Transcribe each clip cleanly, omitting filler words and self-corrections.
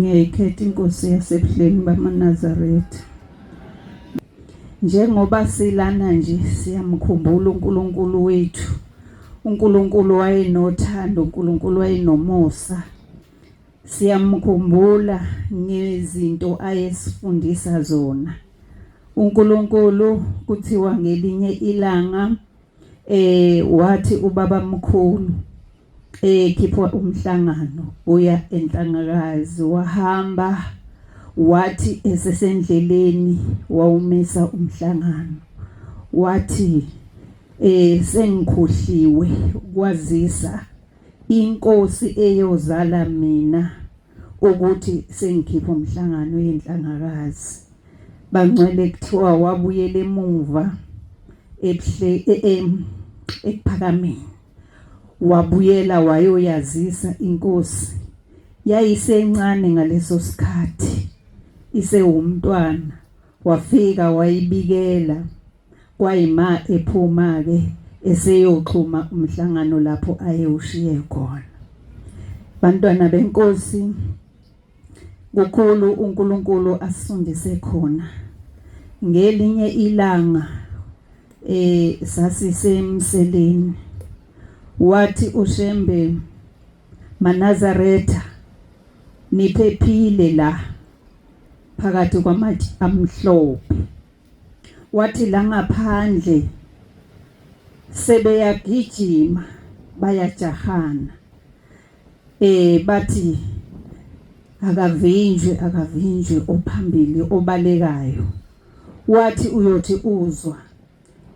ngiyayikhetha inkosi yasebuhleni bamaNazaretha. Njengoba silana nje siyamkhumbula uNkulunkulu wethu. uNkulunkulu wayenothando, uNkulunkulu wayenomusa. Siyamkhumbula ngezinto ayesifundisa zona. uNkulunkulu kuthiwa ngelinye ilanga wathi ubaba mkhulu khipha umhlangano uya enhlangakazi, wahamba wathi esesendleleni wawumisa umhlangano, wathi sengikhohliwe kwazisa inkosi eyozala mina ukuthi sengikhipha umhlangano yenhlangakazi. Bangcwele kuthiwa wabuyela emuva ekuphakameni, wabuyela wayoyazisa inkosi. Yayisencane ngaleso sikhathi, isewumntwana. Wafika wayibikela, kwayima ephuma ke eseyoxhuma umhlangano lapho ayewushiye khona. Bantwana benkosi, kukhulu uNkulunkulu asifundise khona. Ngelinye ilanga sasisemseleni, wathi uShembe, maNazaretha niphephile la phakathi kwamatshe amhlophe. Wathi la ngaphandle sebeyagijima bayajahana, bathi akavinjwe ophambili obalekayo. Wathi uyothi uzwa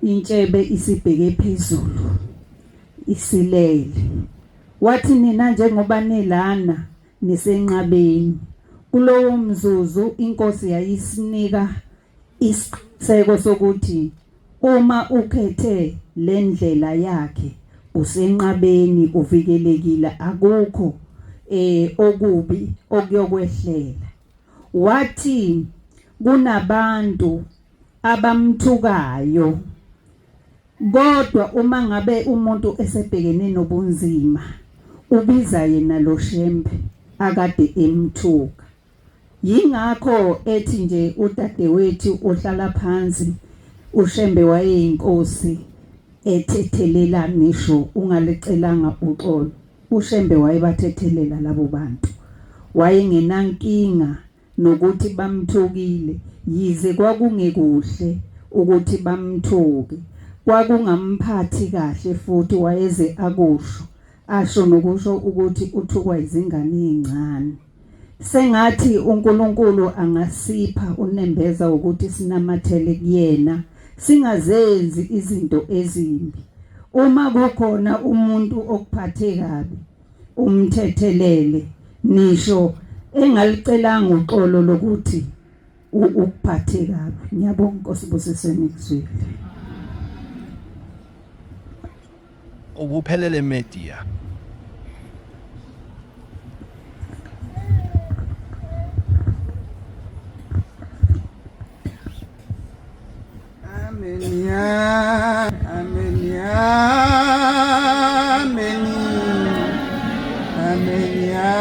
intshebe isibheke phezulu isilele. Wathi nina njengoba nelana nisenqabeni. Kulowo mzuzu inkosi yayisinika isiqinisekiso sokuthi uma ukhethe le ndlela yakhe usenqabeni, uvikelekile, akukho okubi okuyokwehlela. Wathi kunabantu abamthukayo, kodwa uma ngabe umuntu esebhekene nobunzima ubiza yena lo Shembe akade emthuka. Yingakho ethi nje udadewethu ohlala phansi uShembe wayeyinkosi ethethelela nisho ungalicelanga uxolo. uShembe wayebathethelela labo bantu, wayengenankinga nokuthi bamthukile, yize kwakungekuhle ukuthi bamthuke. Kwakungamphathi kahle futhi wayeze akusho, asho nokusho ukuthi uthukwa izingane ezincane. Sengathi uNkulunkulu angasipha unembeza ukuthi sinamathele kuyena, singazenzi izinto ezimbi. Uma kukhona umuntu okuphathe kabi, umthethelele, nisho engalicelanga uxolo lokuthi ukuphathe kabi. Ngiyabonga Nkosi Busiseni ngizwile. Ubuphelele media. Amen ya, amen ya, amen, amen ya,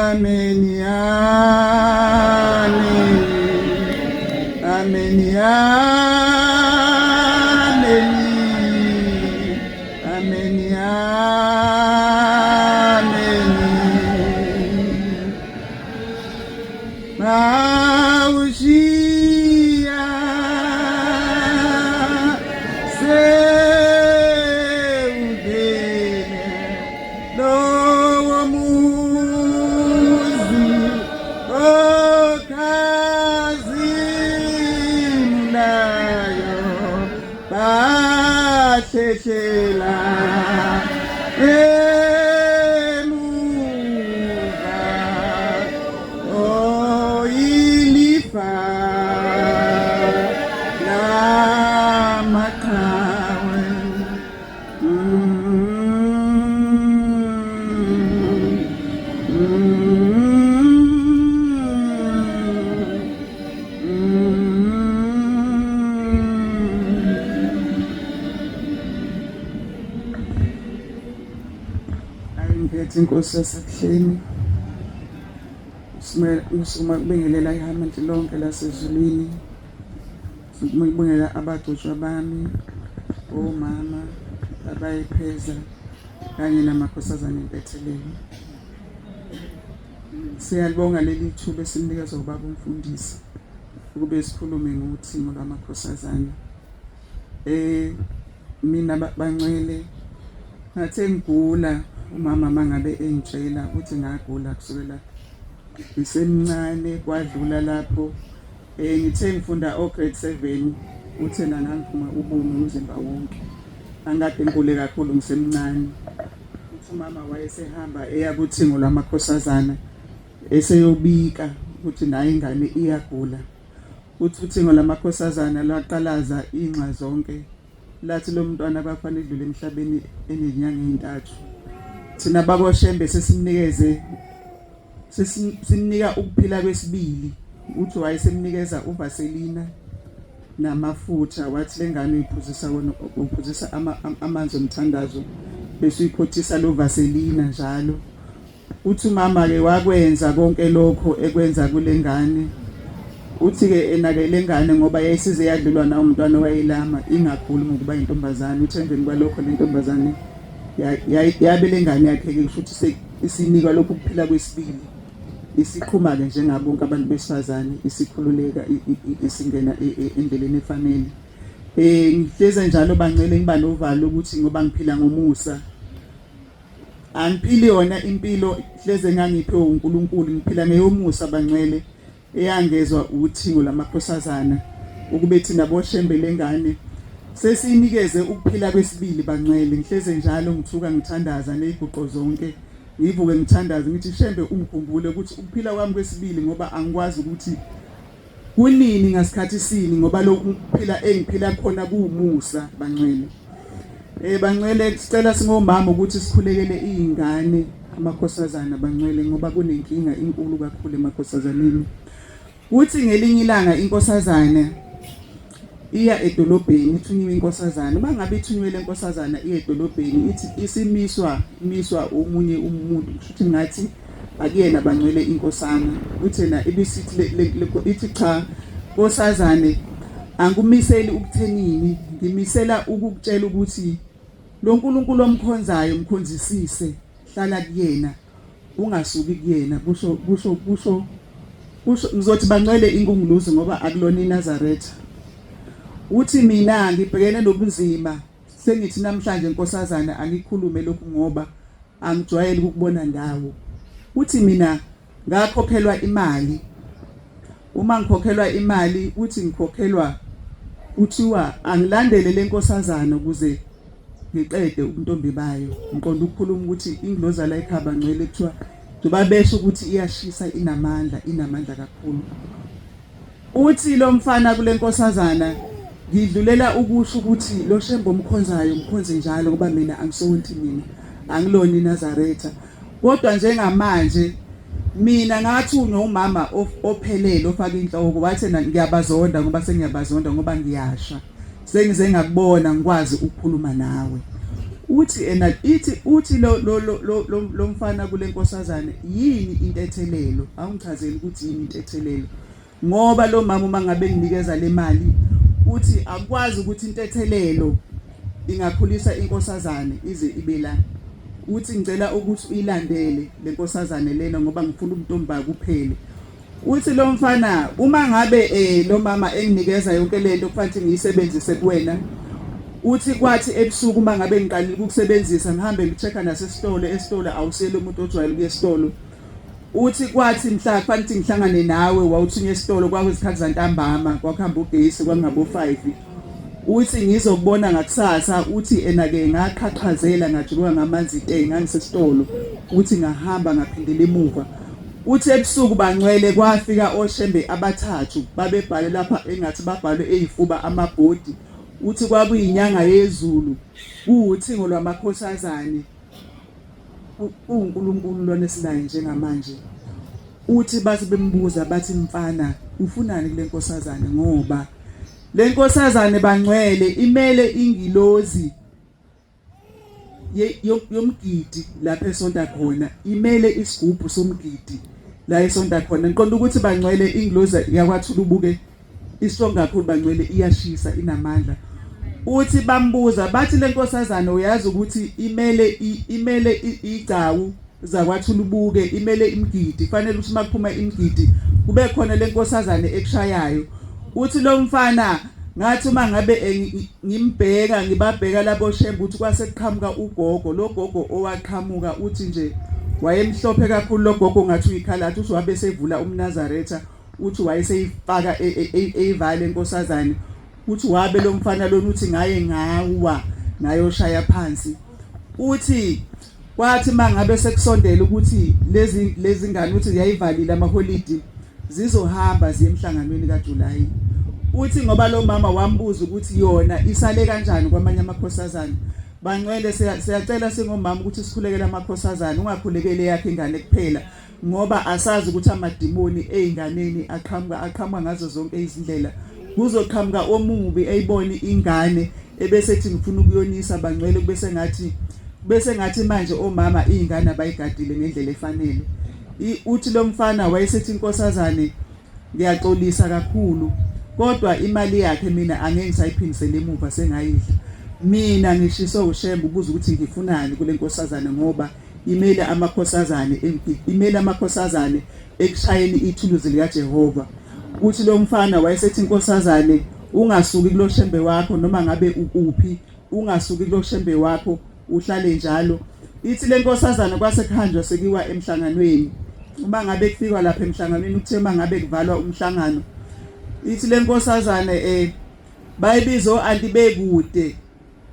amen ya, amen ya, amen ya. Mausia seudene lowo muzi okazimulayo bathethela ngiphethe inkosi yasebuhleni sima kubingelela ihamandla lonke lasezulwini sikubingelela abagcotshwa bami omama abayipheza kanye namakhosazana empethelelo. Siyalibonga leli thuba esimnikeza ubaba umfundisi ukube sikhulume ngothingo lwamakhosazana. Mina bangcwele ngathe ngigula umama mangabe engitshela ukuthi ngagula kusukela isemncane kwadlula lapho ngithe ngifunda grade 7 uthena ngangifuma ubume umzimba wonke angade ngigule kakhulu ngisemncane. Uthi umama wayesehamba eya kuthingo lwamakhosazana eseyobika ukuthi naye ingane iyagula. Uthi uthingo lamakhosazana lwaqalaza inxa zonke lathi lo mntwana bafanele edlule emhlabeni enezinyanga 3. Thina bakoshembe simnika ukuphila kwesibili. Uthi wayesemnikeza uvaselina namafutha wathi lengane uyiphuzisa amanzi omthandazo bese uyikhothisa lo vaselina njalo. Uthi mama ke wakwenza konke lokho ekwenza kulengane. Uthi ke enake lengane ngoba yayisize yadlulwa na umntwana wayelama ingakhulu ngokuba intombazane. Uthi emveni kwalokho lentombazane yabe lengane yakhe ke kusho ukuthi isinikwa lokhu kuphila kwesibili isiqhuma ke njengabonke abantu besifazane isikhululeka isingena endleleni efanele. Ngihleze njalo bangcele ngiba novalo ukuthi ngoba ngiphila ngomusa angiphili yona impilo hleze ngangiphiwe uNkulunkulu ngiphila ngeyomusa bangcwele eyangezwa uthingo lamakhosazana ukube thina boshembe lengane sesinikeze ukuphila kwesibili bangcwele. Ngihleze njalo ngithuka ngithandaza neziguqo zonke ngivuke ngithandaza ngithi shembe ungikhumbule ukuthi ukuphila kwami kwesibili ngoba angikwazi ukuthi kunini ngasikhathi sini ngoba lokhu ukuphila engiphila khona kuumusa bangcwele. Bangcwele sicela singomama ukuthi sikhulekele izingane amakhosazana bangcwele ngoba kunenkinga inkulu kakhulu emakhosazaneni. Uthi ngelinye ilanga inkosazana iya edolobheni ithunywe inkosazana mangabe ithunywe lenkosazana iya edolobheni ithi isimiswa omunye umuntu kushuthi ngathi akuyena bangcwele inkosana. Uthena ibisithi ithi cha nkosazane angumiseli ukuthenini ngimisela ukukutshela ukuthi lo nkulunkulu omkhonzayo mkhonzisise hlala kuyena ungasuki kuyena kusho ngizothi bangcwele inkunguluzi ngoba akulona iNazaretha. Uthi mina ngibhekene nobunzima sengithi namhlanje inkosazana angikhulume lokhu ngoba angijwayele ukubona ndawo. Uthi mina ngakhokhelwa imali uma ngikhokhelwa imali uthi ngikhokhelwa uthiwa angilandele lenkosazana ukuze ngiqede ubuntombi bayo. Ngiqonda ukukhuluma ukuthi ingiloza la ekhaba ngcwele kuthiwa njoba besho ukuthi iyashisa inamandla kakhulu. Uthi lo mfana kule nkosazana ngidlulela ukusho ukuthi lo shembo omkhonzayo mkhonze njalo ngoba mina angisonti mina angilona iNazaretha kodwa njengamanje mina ngathunywa umama ophelele ofaka inhloko wathi ngiyabazonda ngoba sengiyabazonda ngoba ngiyasha sengize ngakubona ngikwazi ukukhuluma nawe. Uthi lo mfana kule nkosazana yini intethelelo awungichazeli ukuthi yini intethelelo ngoba lo mama uma ngabe nginikeza le mali uthi akwazi ukuthi intethelelo ingakhulisa inkosazane ize ibe la. Uthi ngicela ukuthi uyilandele lenkosazane lena ngoba ngifuna umntomba kuphele. Uthi lo mfana uma ngabe lo mama enginikeza yonke lento kufanele ngiyisebenzise kuwena. Uthi kwathi ebusuku uma ngabe ngiqalile ukusebenzisa ngihambe ngichecka esitolo awusele umuntu ojwayele kuye esitolo. Uthi kwathi mhla kufanele ngihlangane nawe wawuthunya esitolo kwakuzikhathi zantambama kwakuhamba ugesi kwangabo 5. Uthi ngizokubona ngakusasa uthi enake ngaqhaqhazela ngajuluka ngamanzi ite ngangisesitolo uthi ngahamba ngaphindela emuva. Uthi ebusuku bangcwele kwafika oshembe abathathu babebhale lapha engathi babhalwe ezifuba amabhodi. Uthi kwakuyinyanga yezulu kuwuthingo lwamakhosazane uNkulunkulu lona esinaye njengamanje. Uthi bathi bembuza bathi mfana ufunani kule nkosazane ngoba le nkosazane bangcwele imele ingilozi yomgidi lapha esonta khona imele isigubhu somgidi la esonta khona ngiqonda ukuthi bangcwele ingloza yakwathula ubuke istrong kakhulu bangcwele iyashisa inamandla uthi bambuza bathi lenkosazana uyazi ukuthi imele igcawu zakwathula ubuke imele imgidi kufanele ukuthi makuphuma imgidi kube khona lenkosazana ekushayayo uthi lo mfana ngathi uma ngabe ngimbheka ngibabheka labo shembe uthi kwase kuqhamuka ugogo lo gogo owaqhamuka uthi nje wayemhlophe kakhulu lo gogo ngathi uyikhalatha uthi wabe sevula umNazaretha uthi wayeseyifaka eyivale enkosazane uthi wabe lo mfana lona uthi ngaye ngawa ngayoshaya phansi uthi kwathi mangabe sekusondela ukuthi lezi ngane uthi yayivalile amaholiday zizohamba ziye emhlanganweni kaJuly uthi ngoba lo mama wambuza ukuthi yona isale kanjani kwamanye amakhosazana bangcwele siyacela singomama ukuthi sikhulekele amakhosazana ungakhulekele yakhe ingane kuphela ngoba asazi ukuthi amadimoni einganeni aqhamuka ngazo zonke izindlela kuzoqhamuka omubi eyiboni ingane ebese ethi ngifuna ukuyonisa bangcwele bese ngathi manje omama izingane abayigadile ngendlela efanele uthi lo mfana wayesethi inkosazane ngiyaxolisa kakhulu kodwa imali yakhe mina angeke ngisayiphindisele emuva sengayidla mina ngishiso ushembe ubuza ukuthi ngifunani kule nkosazane ngoba imele amakhosazane ekushayeni ithuluzi lika Jehova uthi lo mfana wayesethi inkosazane ungasuki kulo shembe wakho noma ngabe ukuphi ungasuki kulo shembe wakho uhlale njalo ithi le nkosazana kwasekhanjwa sekiwa emhlanganweni uma ngabe kufikwa lapha emhlanganweni ukuthema ngabe kuvalwa umhlangano ithi le nkosazana bayibizo antibekude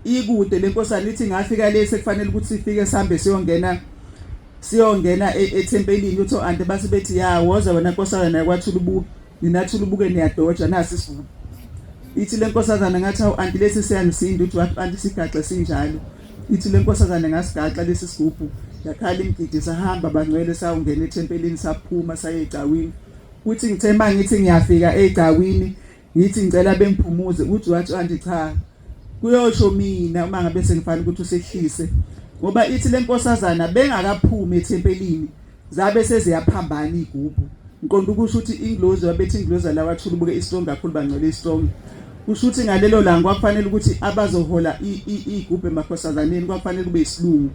ikude le nkosazana ithi ngafika lese kufanele ukuthi sifike sihambe siyongena ethempelini utho ante base bethi ya woza wena nkosazana yakwathula ubuke ninathula ubuke niyadoja nasi isivubu ithi le nkosazana ngathi awu anti lesi siyangisinda uthi anti sigaxe sinjalo ithi le nkosazana ngasigaxa lesi sigubhu yakhala imgidi sahamba bangcwele sawungena ethempelini saphuma saye egcawini uthi ngithe mangithi ngiyafika egcawini ngithi ngicela bengiphumuze uthi wathi anti cha kuyosho mina uma ngabe sengifanele ukuthi usehlise ngoba ithi le nkosazana bengakaphumi ethempelini zabe seziyaphambana igubhu ngiqonda ukusho ukuthi inglozi wabethi inglozi la wathula ubuke istrong kakhulu bangcwele istrong kusho ukuthi ngalelo langa kwakufanele ukuthi abazohola igubhu emakhosazaneni kwakufanele kube isilungu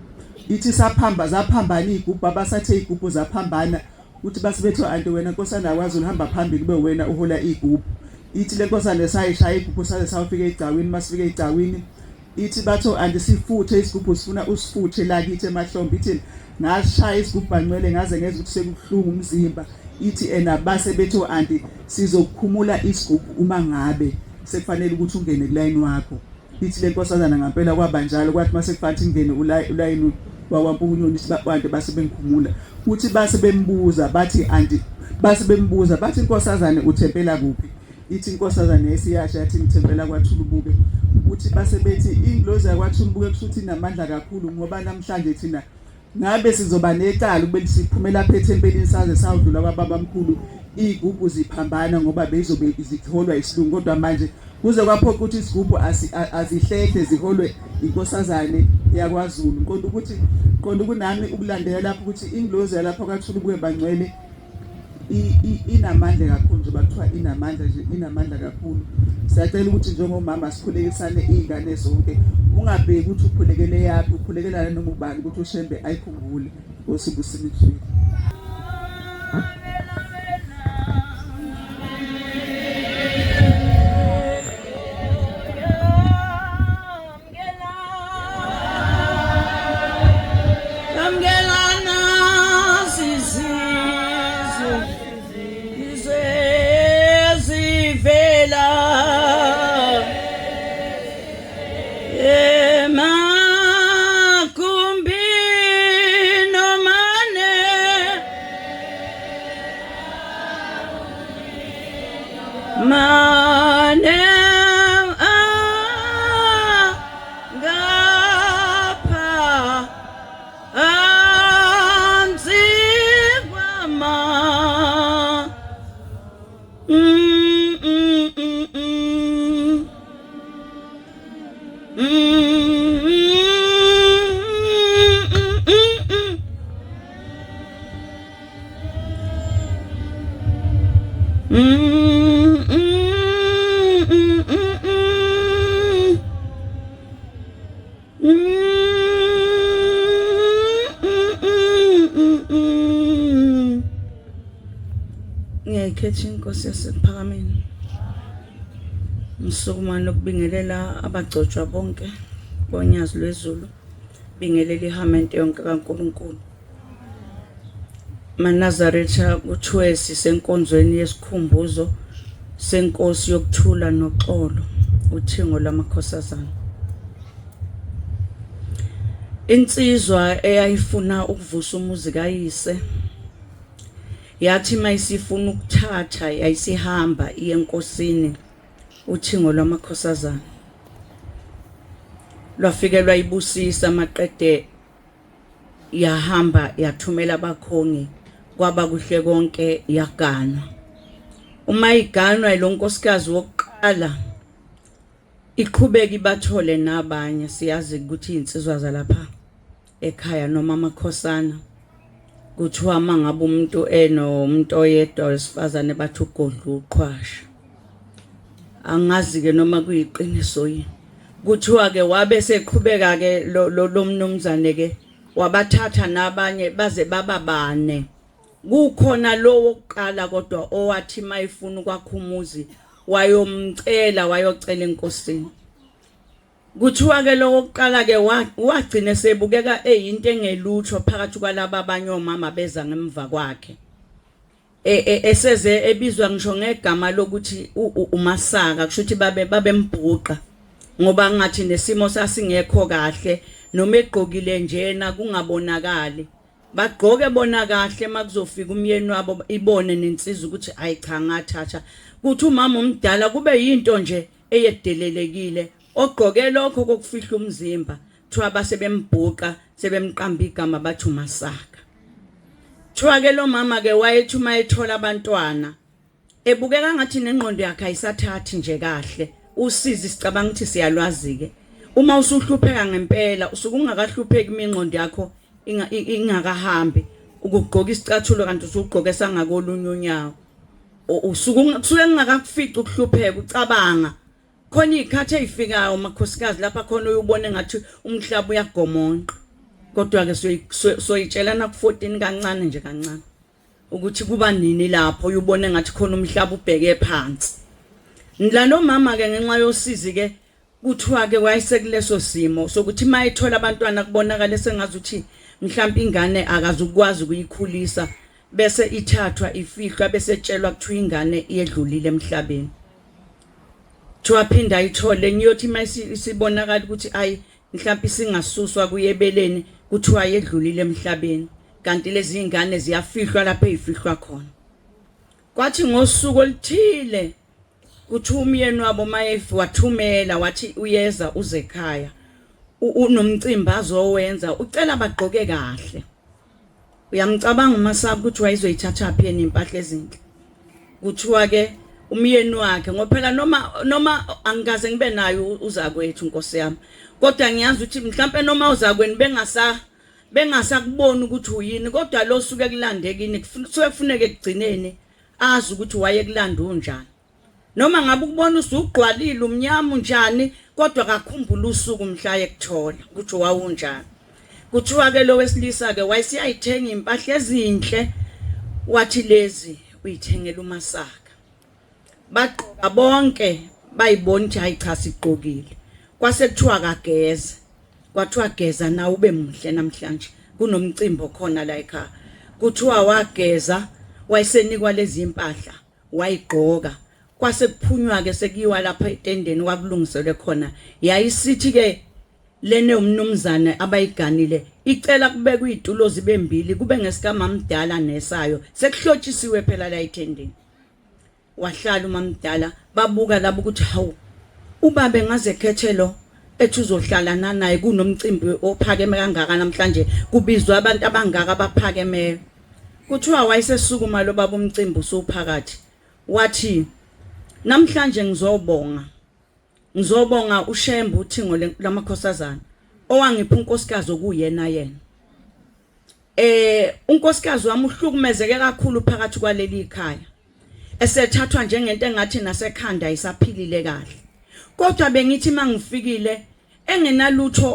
ithi zaphambana igubhu abasathe igubhu zaphambana uthi basebetho anti wena nkosana akwazi uhamba phambili kube wena uhola igubhu ithi le nkosana sayishaya igubhu saze sawufika egcawini masifika egcawini ithi batho anti sifuthe isigubhu sifuna usifuthe la kithi emahlombe ithi ngashaya isigubhu bangcwele ngaze ngeze ukuthi sekuhlungu umzimba ithi base betho anti sizokukhumula isigubhu uma ngabe sekufanele ukuthi ungene kulayini wakho ithi le nkosazana ngempela kwabanjalo kwathi mase kufanele ingene ulayini wakwampunyoni sibabantu base bengikhumula uthi base bembuza bathi anti base bembuza bathi inkosazana uthempela kuphi ithi inkosazana esiyasha yathi ngithempela kwathula ubuke uthi base bethi inglozi yakwathula ubuke kusuthi inamandla kakhulu ngoba namhlanje thina ngabe sizoba necala ube siphumela lapha ethempelini saze sawudlula kwababamkhulu igubhu ziphambana ngoba bezobe iziholwa isilungu kodwa manje kuze kwaphoqa ukuthi isigubhu azihlehle ziholwe inkosazane yakwaZulu qonda ukunami ukulandela lapho ukuthi inglozi yalapha kwathula ubuke bangcwele inamandla kakhulu nje bakuthiwa inamandla kakhulu siyacela ukuthi njengomama sikhulekisane izingane zonke ungabheki ukuthi ukhulekele yaphi ukhulekelana noma ubani ukuthi ushembe ayikhumbule osibusibithini Ngiyayikhetha inkosi yasephakameni. Ngisukuma nokubingelela abagcotshwa bonke bonyazi lwezulu. Bingelela ihamente yonke kaNkulunkulu. Manazaretha kuthiwe sisenkonzweni yesikhumbuzo senkosi yokuthula noxolo, uthingo lamakhosazana. Insizwa eyayifuna ukuvusa umuzi kayise yathi mayisifuna ukuthatha yayisihamba iye enkosini, uthingo lwamakhosazana. Lwafikelwa ibusisa maqede yahamba yathumela abakhongi kwaba kuhle konke yaganwa. Uma iganwa ilonkosikazi wokuqala iqhubeka ibathole nabanye, siyazi ukuthi insizwa zalapha ekhaya noma amakhosana kuthiwa mangabe umuntu umuntu oyedwa wesifazane bathi ugodla uqhwasha. Angazi ke noma kuyiqiniso yini. Kuthiwa ke wabe seqhubeka ke lo mnumzane ke wabathatha nabanye baze bababane. Kukhona lo wokuqala kodwa owathi mayifuna ukwakha umuzi wayocela enkosini. Kuthiwa ke lo wokuqala ke wagcina sebukeka eyinto engelutho phakathi kwalabo abanye omama beza ngemva kwakhe. Eseze ebizwa ngisho ngegama lokuthi uMasaka, kusho ukuthi babembhuqa ngoba ngathi nesimo sasingekho kahle, noma egqokile njena kungabonakali. Bagqoke bona kahle makuzofika umyeni wabo ibone nensizwa ukuthi ayi cha ngathatha. Kuthi umama omdala kube yinto nje eyedelelekile, ogqoke lokho kokufihla umzimba, thiwa basebembhuqa sebemqamba igama bathi uMasaka. Thiwa ke lo mama ke wayethi uma ethola abantwana ebukeka ngathi nengqondo yakhe ayisathathi nje kahle. Usizi sicabanga ukuthi siyalwazi ke uma usuhlupheka ngempela usuke ungakahlupheki imingqondo yakho ingakahambi ukugqoka isicathulo kanti usugqoke sangakolunye unyawo. Usuke ngingakakufica ukuhlupheka ucabanga khona izikhathi ezifikayo makhosikazi lapha khona uyubone ngathi umhlaba uyagomonqa. Kodwa ke soyitshelana ku14 kancane nje kancane ukuthi kuba nini lapho uyubone ngathi khona umhlaba ubheke phansi. Ndla lo mama ke ngenxa yosizi ke kuthiwa ke wayesekuleso simo sokuthi mayithola abantwana kubonakala sengazi ukuthi mhlawumbe ingane akazukwazi ukuyikhulisa, bese ithathwa ifihlwa bese tshelwa kuthiwa ingane iyedlulile emhlabeni. Thiwa phinda ayithole ngiyothi mayisibonakala ukuthi ayi mhlawumbe singasuswa kuyebeleni kuthiwa yedlulile emhlabeni, kanti lezi ingane ziyafihlwa lapho ezifihlwa khona. Kwathi ngosuku oluthile kuthi umyeni wabo mayefu wathumela wathi uyeza uze ekhaya unomcimbi azowenza ucela bagqoke kahle. Uyamcabanga uMasaka ukuthi wayizoyithatha phi yena impahla ezinhle. Kuthiwa ke umyeni wakhe ngophela noma angikaze ngibe nayo uzakwethu Nkosi yami, kodwa ngiyazi ukuthi mhlawumbe noma uzakweni bengasakubona ukuthi uyini, kodwa lo suke kulandekini kusuke kufuneke kugcineni azi ukuthi wayekulanda unjani. Noma ngabe ukubona usugqwalile umnyama unjani kodwa akakhumbula usuku mhla yekuthola ukuthi wawunjani. Kuthiwa ke lo wesilisa ke wayesiyayithenga impahla ezinhle wathi lezi uyithengela uMasaka. Baqoka bonke bayibona ukuthi hayi cha sigqokile. Kwase kuthiwa kageze. Kwathiwa geza na ube muhle namhlanje kunomcimbi khona la ekhaya. Kuthiwa wageza wayesenikwa lezi impahla wayigqoka. Kwase kuphunywa ke sekuyiwa lapha etendeni kwakulungiselwe khona. Yayisithi ke lene umnumzane abayiganile icela kubekwe izitulo zibe mbili kube ngesikamamdala nesayo sekuhlotshisiwe phela la etendeni. Wahlala umamdala babuka labo ukuthi hawu ubabe ngaze khethelo ethi uzohlala naye kunomcimbi ophakeme kangaka namhlanje kubizwa abantu abangaka abaphakeme. Kuthiwa wayesesukuma lo baba umcimbi usuphakathi wathi namhlanje ngizobonga uShembe uthingo lamakhosazana owangipha unkosikazi okuyena yena. Unkosikazi wami uhlukumezeke kakhulu phakathi kwaleli ikhaya. Esethathwa njengento engathi nasekhanda isaphilile kahle. Kodwa bengithi mangifikile engenalutho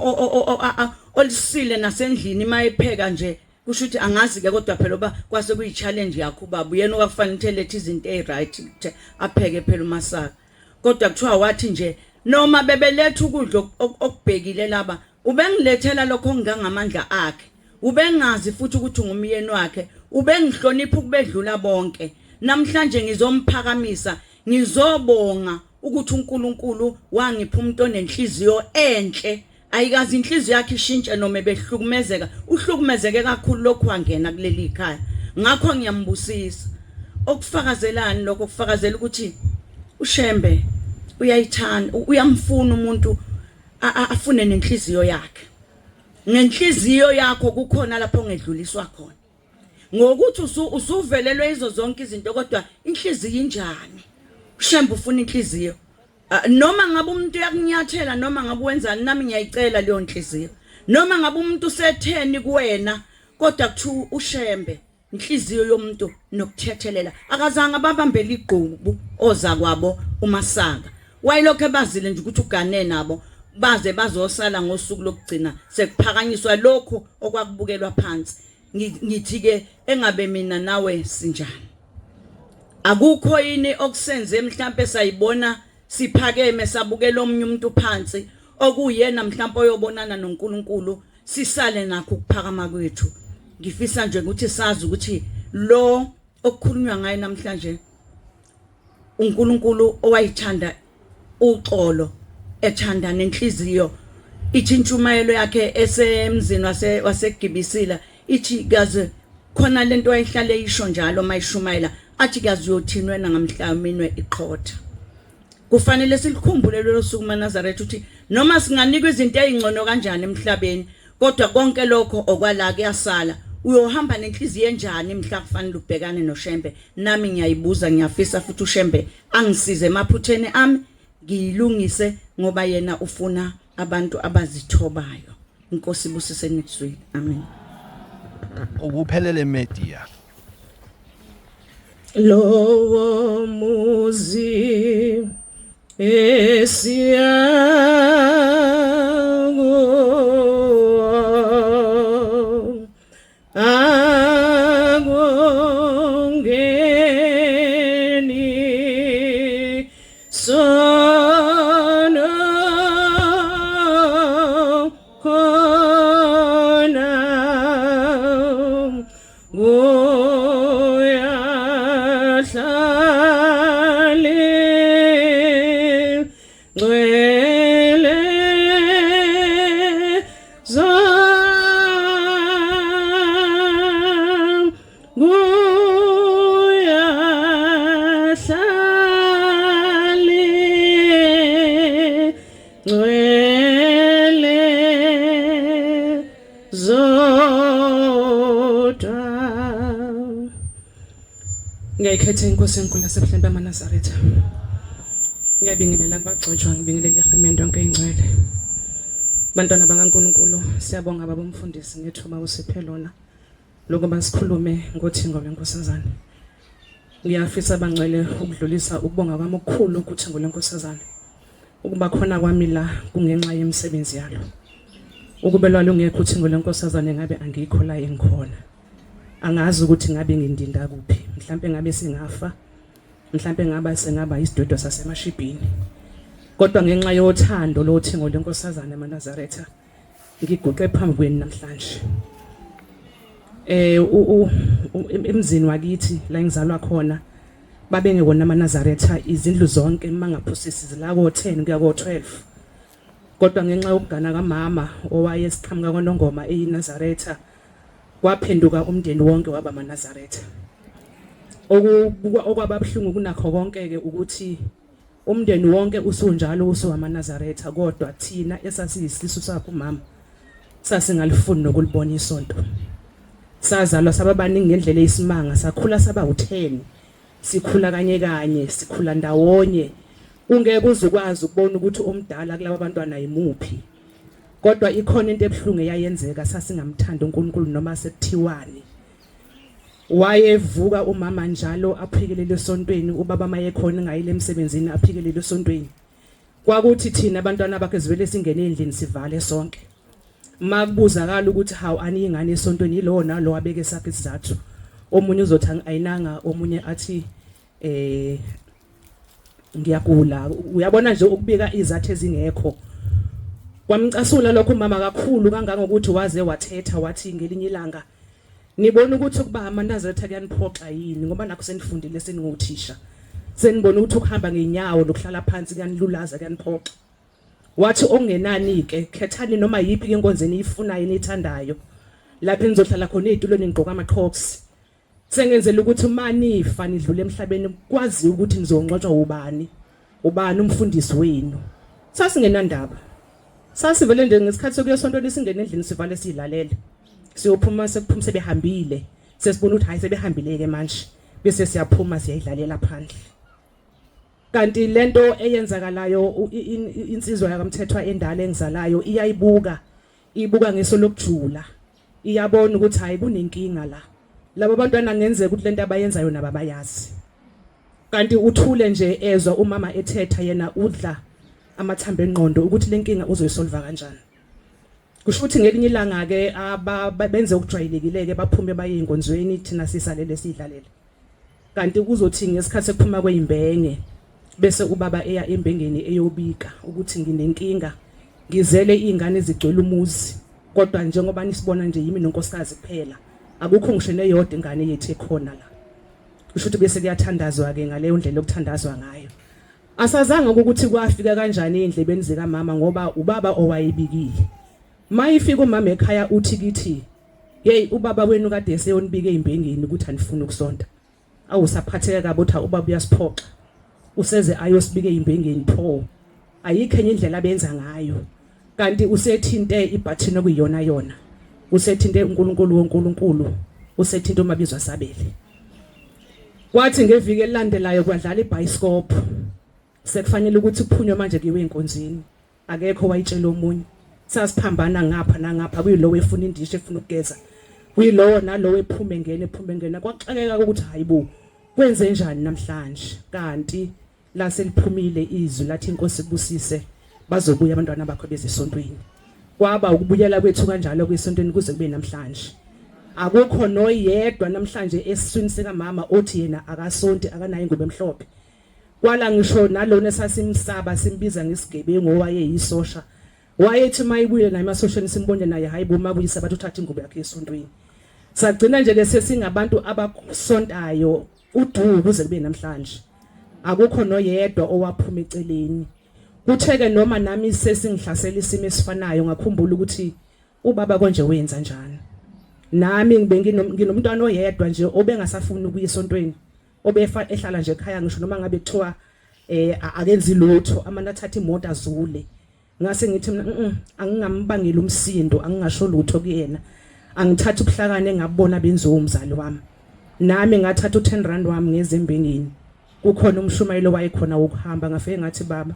olisile nasendlini mayepheka nje kusho ukuthi angazi ke kodwa phela oba kwase kuyi challenge yakho baba uyena okafanele lethe izinto eziright apheke phela uMasaka kodwa kuthiwa wathi nje noma bebeletha ukudla okubhekile laba ubengilethela lokho ngangamandla akhe ubengazi futhi ukuthi ngumyeni wakhe ubengihlonipha ukubedlula bonke namhlanje ngizomphakamisa ngizobonga ukuthi uNkulunkulu wangipha umuntu onenhliziyo enhle ayikazi inhliziyo yakhe ishintshe noma behlukumezeka uhlukumezeke kakhulu lokho wangena kuleli ikhaya ngakho ngiyambusisa okufakazelani lokho kufakazela ukuthi uShembe uyayithanda uyamfuna umuntu afune nenhliziyo yakhe ngenhliziyo yakho kukhona lapho ongedluliswa khona ngokuthi usuvelelwe izo zonke izinto kodwa inhliziyo injani uShembe ufuna inhliziyo noma ngabe umuntu uyakunyathela noma ngabe wenzani nami ngiyayicela leyo nhliziyo noma ngabe umuntu usetheni kuwena kodwa kuthi uShembe inhliziyo yomuntu nokuthethelela akazange babambele igqubu oza kwabo uMasaka wayilokho bazile nje ukuthi ugane nabo baze bazosala ngosuku lokugcina sekuphakanyiswa lokho okwakubukelwa phansi ngithi ke engabe mina nawe sinjani akukho yini okusenze mhlambe sayibona siphakeme sabukela omunye umuntu phansi okuyena mhlambe oyobonana noNkulunkulu sisale nakho ukuphakama kwethu ngifisa nje ukuthi sazi ukuthi lo okukhulunywa ngaye namhlanje uNkulunkulu owayithanda uxolo ethanda nenhliziyo ithi intshumayelo yakhe esemzini wasegibisila ithi gaze khona lento ayihlale isho njalo mayishumayela athi gaze uyothini wena ngamhlaminwe iqhotha kufanele silikhumbule lo suku maNazaretha uthi noma singanikwa izinto ezingcono kanjani emhlabeni kodwa konke lokho okwala kuyasala uyohamba nenhliziyo enjani mhla kufanele ubhekane noShembe nami ngiyayibuza ngiyafisa futhi uShembe angisize emaphutheni ami ngiyilungise ngoba yena ufuna abantu abazithobayo inkosi ibusise nikuzwile amen ukuphelele media lowo muzi esiyago agongeni sono kona goyahlale ngwele zam goyahlale ngwele zodwa ngiyayikhetha inkosi enkulu yaseMhlambe amaNazaretha ngiyabingelela kubagcotshwa ngibingelela iRhemendo yonke ingcwele bantwana bakaNkulunkulu siyabonga baba umfundisi ngethuba usiphe lona lokuba sikhulume ngothingo lwenkosazana ngiyafisa abangcwele ukudlulisa ukubonga kwami okukhulu kuthingo lwenkosazana ukuba khona kwami la kungenxa yemisebenzi yalo ukubelwa lungekho uthingo lwenkosazana ngabe angikho la engikhona angazi ukuthi ngabe ngindinda kuphi mhlambe ngabe singafa mhlambe ngaba isidwedwe sasemashibhini kodwa ngenxa yothando lothingo lenkosazana emaNazaretha ngiguqe phambi kwenu namhlanje emzini wakithi la ngizalwa khona babengekona amaNazaretha izindlu zonke mangaphosisi zila ko10 kuya ko12 kodwa ngenxa yokugana kamama owayesiqhamuka koNongoma eyiNazaretha kwaphenduka umndeni wonke waba amaNazaretha okwababhlungu kunakho konke ke ukuthi umndeni wonke usunjalo usowamaNazaretha kodwa thina esasiyisisu sakho mama sasingalifuni nokulibona isonto sazalwa sababaningi ngendlela eyisimanga sakhula saba u10 sikhula kanye sikhula ndawonye ungeke uzukwazi ukubona ukuthi omdala kulabo bantwana yimuphi kodwa ikhona into ebhlungu eyayenzeka sasingamthanda uNkulunkulu noma sekuthiwani wayevuka umama njalo aphikelele esontweni ubaba mayekhona ngayile emsebenzini aphikelele esontweni kwakuthi thina abantwana bakhe sivele singene endlini sivale sonke makubuzakala ukuthi hawu ani ingane esontweni yilo nalo wabeke sakhe isizathu omunye uzothi ayinanga omunye athi ngiyagula uyabona nje ukubika izathu ezingekho kwamcasula lokho mama kakhulu kangangokuthi waze wathetha wathi ngelinye ilanga nibona ukuthi ukuba amandazetha kuyaniphoxa yini ngoba nakho senifundile seninguthisha senibona ukuthi ukuhamba ngenyawo lokuhlala phansi kuyanilulaza kuyaniphoxa wathi ongenani ke khethani noma yipi inkonzo niyifunayo nithandayo lapha enizohlala khona ezitulweni nigqoka amaqhoks sengenzela ukuthi manifa nidlule emhlabeni kwazi ukuthi nizongcotshwa ubani umfundisi wenu sasingenandaba sasivele nje ngesikhathi sokuyosonto singene endlini sivale siyilalele siyophuma sekuphuma sebehambile sesibona ukuthi hayi sebehambile ke manje bese siyaphuma siyayidlalela phandle kanti lento eyenzakalayo insizwa yakamthethwa endala engizalayo ibuka ngeso lokujula iyabona ukuthi hayi kunenkinga la labo bantwana ngenzeka ukuthi lento abayenza yona babayazi kanti uthule nje ezwa umama ethetha yena udla amathambo engqondo ukuthi lenkinga uzoyisolva kanjani kusho ukuthi ngelinye ilanga ke benze ukujwayelekile ke baphume baye enkonzweni thina sisalele sidlalele kanti kuzothi ngesikhathi sekuphuma kweyimbenge bese ubaba eya embengeni eyobika ukuthi nginenkinga ngizele izingane ezigcwele umuzi kodwa njengoba nisibona nje yimi nonkosikazi kuphela akukho ngisho neyodwa ingane yethu ekhona la kusho ukuthi bese kuyathandazwa ke ngaleyo ndlela okuthandazwa ngayo asazange ukuthi kwafika kanjani endlebeni zika mama ngoba ubaba owayebikile mayifika umama ekhaya uthi kithi hey ubaba wenu kade eseyonibike ezimbengeni ukuthi anifuna ukusonta awusaphatheka kabi uthi ubaba uyasiphoxa useze ayosibike ezimbengeni pho ayikho enye indlela abenza ngayo kanti usethinte ibhathini okuyiyona yona usethinte uNkulunkulu usethinte umabizwa sabele kwathi ngeviki elilandelayo kwadlala iBioscope sekufanele ukuthi kuphunywe manje kuyiwe enkonzini akekho wayitshela omunye sasiphambana ngapha nangapha kuyilo wefuna indishe efuna ukugeza kuyilo nalo ephume ngene kwaxakeka ukuthi hayibo kwenze njani namhlanje kanti la seliphumile izwi lathi inkosi ibusise bazobuya abantwana bakho bezesontweni kwaba ukubuyela kwethu kanjalo kwesontweni kuze kube namhlanje akukho noyedwa namhlanje esiswini sika mama othi yena akasonti akanayo ingubo emhlophe kwala ngisho nalona sasimsaba simbiza ngesigebengu owayeyisosha wayethi mayibuye naye emasosheni simbone naye hayibo mabuyisa bathi uthatha ingubo yakhe esontweni sagcina nje lese singabantu abasontayo uduku kuze kube namhlanje akukho noyedwa owaphuma eceleni kutheke noma nami sesingihlasela isimo esifanayo ngakhumbula ukuthi ubaba konje wenza njani nami nginomntwana oyedwa nje obengasafuni ukuya esontweni ehlala nje ekhaya ngisho noma ngabe kuthiwa akenzi lutho amana athatha imoto azule ngase ngithi mina angingambangela umsindo angingasho lutho kuyena angithatha ubuhlakane engabona benziwa umzali wami nami ngathatha u10 wami ngezembengeni kukhona umshumayelo wayekhona wokuhamba ngafike ngathi baba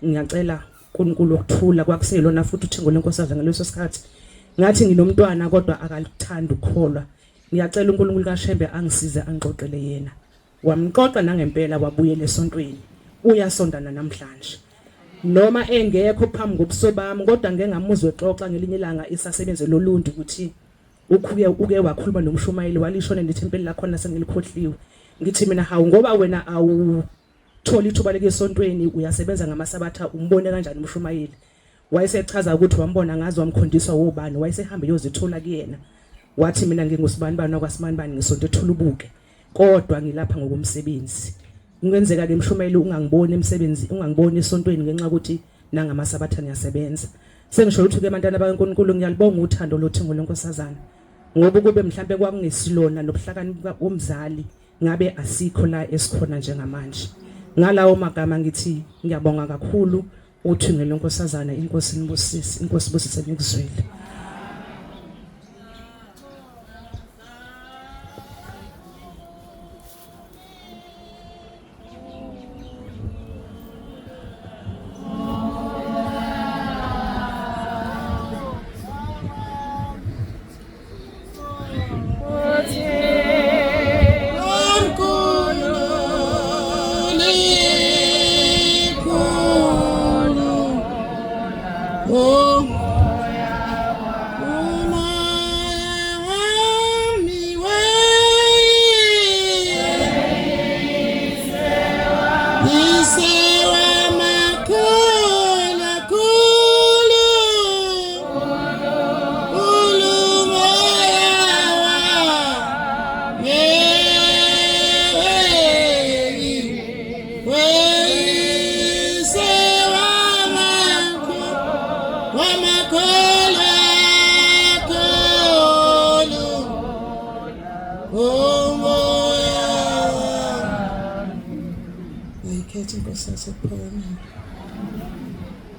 ngiyacela uNkulunkulu ukuthula kwakuselona futhi uthengo lenkosazana ngaleso sikhathi ngathi nginomntwana kodwa akaluthanda ukukholwa ngiyacela uNkulunkulu kaShembe angisize angixoxele yena wamqoqa nangempela wabuyela esontweni uyasondana namhlanje noma engekho phambi kobuso bami kodwa ngeke ngamuzwe exoxa ngelinye ilanga isasebenze lolundi ukuthi uke wakhuluma nomshumayeli walishona nethempeli lakhona sengilikhohliwe ngithi mina hawu ngoba wena awuthola ithuba lekesontweni uyasebenza ngamasabatha umbone kanjani umshumayeli wayesechaza ukuthi wambona ngazi wamkhondiswa wobani wayesehambe yozithola kuyena wathi mina ngingusibani wakwaSimanibani ngisonto ethulubuke kodwa ngilapha ngokumsebenzi kungenzeka ke mshumayeli ungangiboni emsebenzi ungangiboni esontweni ngenxa ukuthi nangamasabatha niyasebenza sengisho ukuthi ke abantwana bakaNkulunkulu ngiyalibonga uthando lothengo lenkosazana ngoba kube mhlambe kwakungesilona nobuhlakani bomzali ngabe asikho la esikhona njengamanje ngalawo magama ngithi ngiyabonga kakhulu uthunge lenkosazana inkosi ibusise nikuzwile. Ngiyayithetha inkosi yasePhakemeni.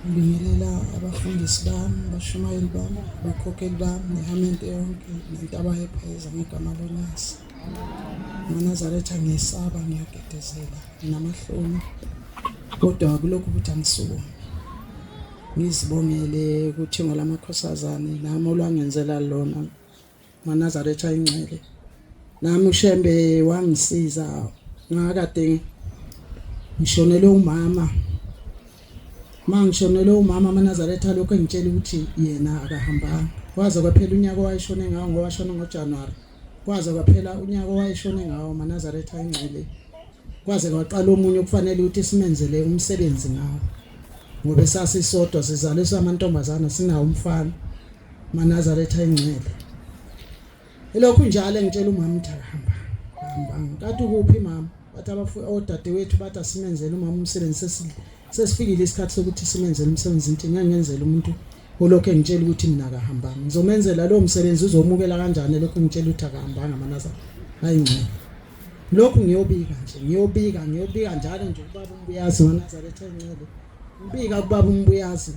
Ngibingelela abafundisi bami, abashumayeli bami, abakhokheli bami, nehamenti yonke nento abayepheza ngegama loNyasa. uNazaretha ngiyesaba, ngiyagedezela, nginamahloni. Kodwa kulokhu ukuthi angisukumi. Ngizibongele ukuthi ngolamakhosazane nami olwangenzela lona uNazaretha ingcele. Nami uShembe wangisiza ngakade ngishonele umama. Mangishonele umama uNazaretha lokho engitshela ukuthi yena akahambanga. Kwaze kwaphela unyaka owayeshone ngawo ngoba washona ngoJanuary. Kwaze kwaphela unyaka owayeshone ngawo uNazaretha ingcele. Kwaze kwaqala omunye okufanele ukuthi simenzele umsebenzi ngawo. Ngoba sasisodwa sizaliswa amantombazana sinawo umfana uNazaretha ingcele. Elokhu njalo ngitshela umama ukuthi akahamba. Kanti ukuphi mama? Bathi odadewethu bathi asimenzele umama umsebenzi sesifikile isikhathi sokuthi simenzele umsebenzi into ngiyangenzela umuntu olokho engitshela ukuthi mina akahambanga. Ngizomenzela lo msebenzi uzomukela kanjani lokho ngitshela ukuthi akahambanga uNazaretha ayingcele. Lokhu ngiyobika njalo nje ubaba umbuyazi uNazaretha ingcele. Ngibika kubaba umbuyazi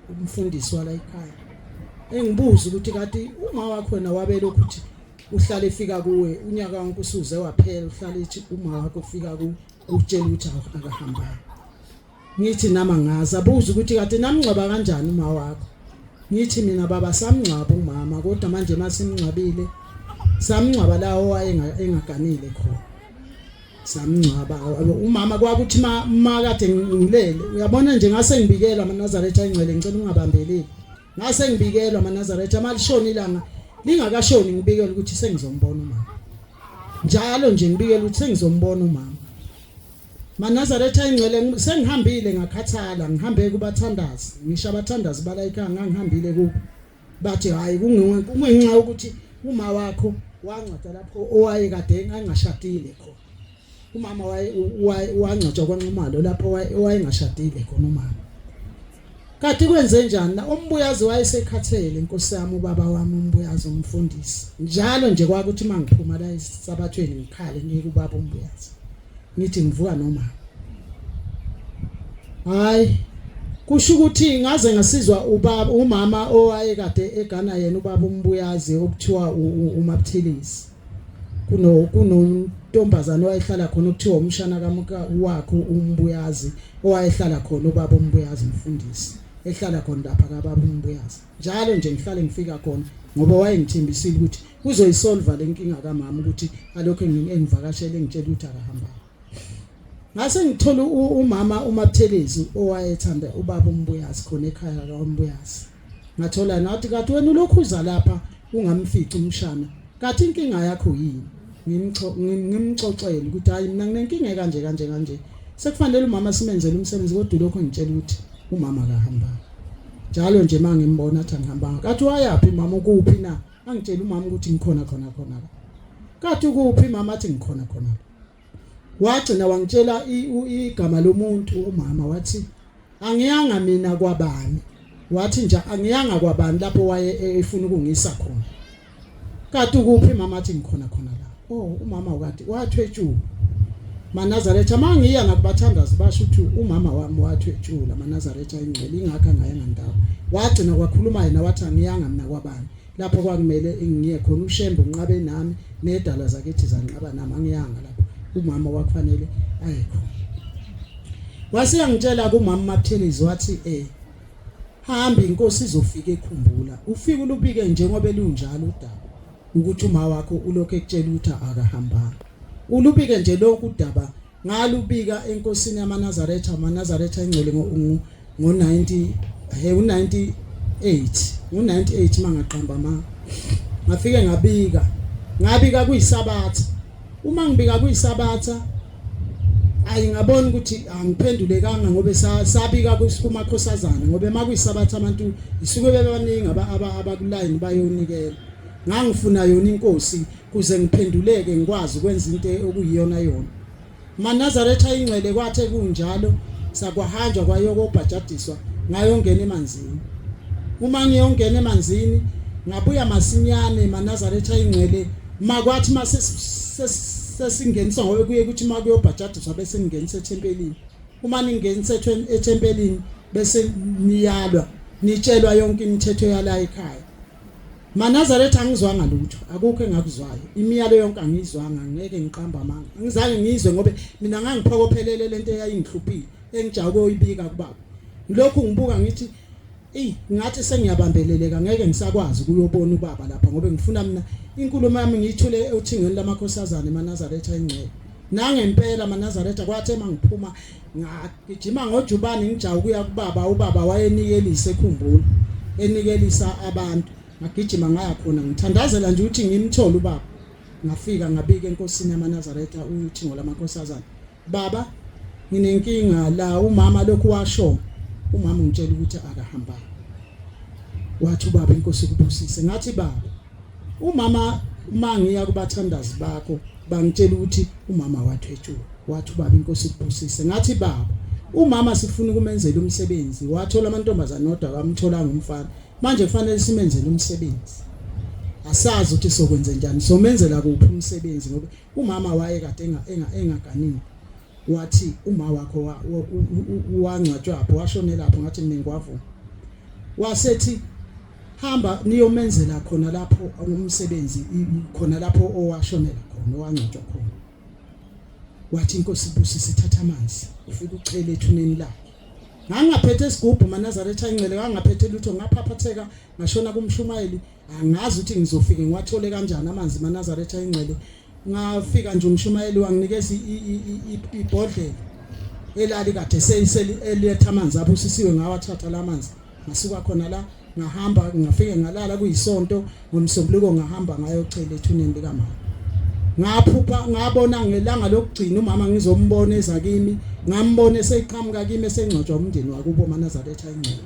umfundisi wala ekhaya. Engibuza ukuthi kati uma wakho wena wabela ukuthi uhlale efika kuwe unyaka wonke usuze waphela uhlale ethi uma wakho ufika ku utshela ukuthi akahambanga. Ngithi nama ngazi abuza ukuthi kati namngcwaba kanjani uma wakho. Ngithi mina baba samngcwaba umama kodwa manje masimngcwabile samngcwaba lawo engaganile khona. Samngcwaba umama kwakuthi kade ngilele uyabona nje ngase ngibikela uNazaretha ingcele ngicela ungabambeleli. Ngase ngibikelwa uNazaretha malishona ilanga lingakashoni ngibikela ukuthi sengizombona umama. Njalo nje ngibikela ukuthi sengizombona umama. uNazaretha ingcele sengihambile ngakhathala ngihambe kubathandazi ngisho abathandazi bala ekhaya ngangihambile ku bathi hayi kungenxa ukuthi uma wakho wancada lapho owaye kade angashadile khona. Umama wangcatshwa kwanqumalo lapho owayengashadile khona umama. Kanti kwenze njani na umbuyazi wayesekhathele inkosi yami ubaba wami umbuyazi umfundisi. Njalo nje kwakuthi mangiphuma la esabathweni ngikhale ngike ubaba umbuyazi. Ngithi ngivuka nomama. Hayi kusho ukuthi ngaze ngasizwa ubaba umama owaye kade egana yena ubaba umbuyazi okuthiwa uMapthelisi. Ntombazana owayehlala khona okuthiwa umshana kamuka wakho umbuyazi owayehlala khona ubaba umbuyazi umfundisi ehlala khona lapha kababa umbuyazi. Njalo nje ngihlale ngifika khona ngoba wayengithembisile ukuthi uzoyisolve le nkinga kamama ukuthi alokho engivakashele ngitshela ukuthi akahamba. Ngase ngithola umama uMapthelezi owayethanda ubaba umbuyazi khona ekhaya kaMbuyazi. Ngathola nathi kathi wena ulokhuza lapha ungamfici umshana. Kathi inkinga yakho yini? Ngimxoxele ukuthi hayi mina nginenkinga kanje. Sekufanele umama simenzele umsebenzi kodwa lokho ngitshela ukuthi umama akahamba. Njalo nje mangimbona athi angihambanga. Kathi wayapi mama ukuphi na? Angitshela umama ukuthi ngikhona khona. Kathi ukuphi mama athi ngikhona. Wagcina wangitshela igama lomuntu umama wathi angiyanga mina kwabani. Wathi nje angiyanga kwabani lapho waye efuna ukungisa khona. Kathi ukuphi mama athi ngikhona la. Umama wakati wathwetshula. uNazaretha mangiya ngakubathandazi basho ukuthi umama wami wathwetshula uNazaretha ingcele ingakho ngayanga ndawo. Wagcina kwakhuluma yena wathi angiyanga mina kwabani. Lapho kwakumele ngiye khona uShembe unqabe nami nedala zakithi zanqaba nami angiyanga lapho. Umama wakufanele ayekho. Wasiyangitshela kumama Mapthelezi wathi hamba inkosi izofika ekhumbula. Ufike ulubike njengoba elunjalo udaba. Ukuthi uma wakho ulokho ekutshela ukuthi akahamba. Ulubike nje lokhu udaba ngalubika enkosini uNazaretha ingcele ngo98 mangaqamba ngafike ngabika kuyisabatha. Uma ngibika kuyisabatha ngabona ukuthi angiphendulekanga ngoba sabika kumakhosazana ngoba makuyisabatha abantu isuke bebaningi abakulayini bayonikela. Ngangifuna yona inkosi kuze ngiphenduleke ngikwazi ukwenza into okuyiyona yona. uNazaretha ingcele kwathe kunjalo sakwahanjwa kwayokobhajadiswa ngayongena emanzini. Uma ngiyongena emanzini ngabuya masinyane uNazaretha ingcele makwathi mase sesingeniswa ngoba kuye ukuthi makuyobhajadiswa bese ngingenisa ethempelini. uma ningenisethweni ethempelini bese niyalwa nitshelwa yonke imithetho yala ekhaya. MaNazaretha angizwanga lutho, akukho engakuzwayo. Imiyalo yonke angizwanga, ngeke ngiqamba amanga. Angizange ngizwe ngoba mina ngangiphokophelele lento eyayingihluphile, engijake uyibika kubaba. Ngilokhu ngibuka ngithi ngathi sengiyabambeleleka ngeke ngisakwazi ukuyobona ubaba lapha ngoba ngifuna mina inkulumo yami ngiyithule uthingweni lamakhosazana eMaNazaretha engcwele. Nangempela MaNazaretha kwathi mangiphuma ngagijima ngojubani ngijawu ukuya kubaba, ubaba wayenikelisa ekhumbula, enikelisa abantu. Ngagijima ngaya khona ngithandazela nje ukuthi ngimthole ubaba. Ngafika ngabika enkosini yaMaNazaretha uthingo lamakhosazana. Baba, nginenkinga la, umama lokhu washo. Umama ngitshela ukuthi akahamba. Wathi ubaba inkosi kubusise. Ngathi baba, umama mangiya kubathandazi bakho bangitshela ukuthi umama wathwetshwa. Wathi ubaba inkosi kubusise. Ngathi baba, umama sifuna ukumenzela umsebenzi. Wathola amantombazana nodwa akamthola ngumfana. Manje kufanele simenzele umsebenzi. Asazi ukuthi sokwenze njani. Somenzela kuphi umsebenzi ngoba umama waye kade engaganini. Wathi uma wakho wangcwatshwa lapho washone lapho ngathi mina ngwavuma. Wasethi hamba niyomenzela khona lapho umsebenzi khona lapho owashonela khona owangcwatshwa khona. Wathi inkosi ibusise ithatha amanzi ufike uchele ethuneni lakhe. Ngangaphethe isigubhu MaNazaretha engcwele, ngangaphethe lutho, ngaphaphatheka ngashona kumshumayeli. Angazi ukuthi ngizofike ngiwathole kanjani amanzi MaNazaretha engcwele. Ngafika nje umshumayeli wanginikeza ibhodlela elali kade eletha amanzi abusisiwe, ngawathatha lamanzi ngasuka khona la ngahamba ngafike ngalala kuyisonto, ngomsombuluko ngahamba ngayochela ethuneni likamama. Ngaphupha ngabona ngelanga lokugcina umama ngizombona ezakimi, ngambone seqhamuka kimi esengcwatshwa umndeni wakubo MaNazaretha engcwele.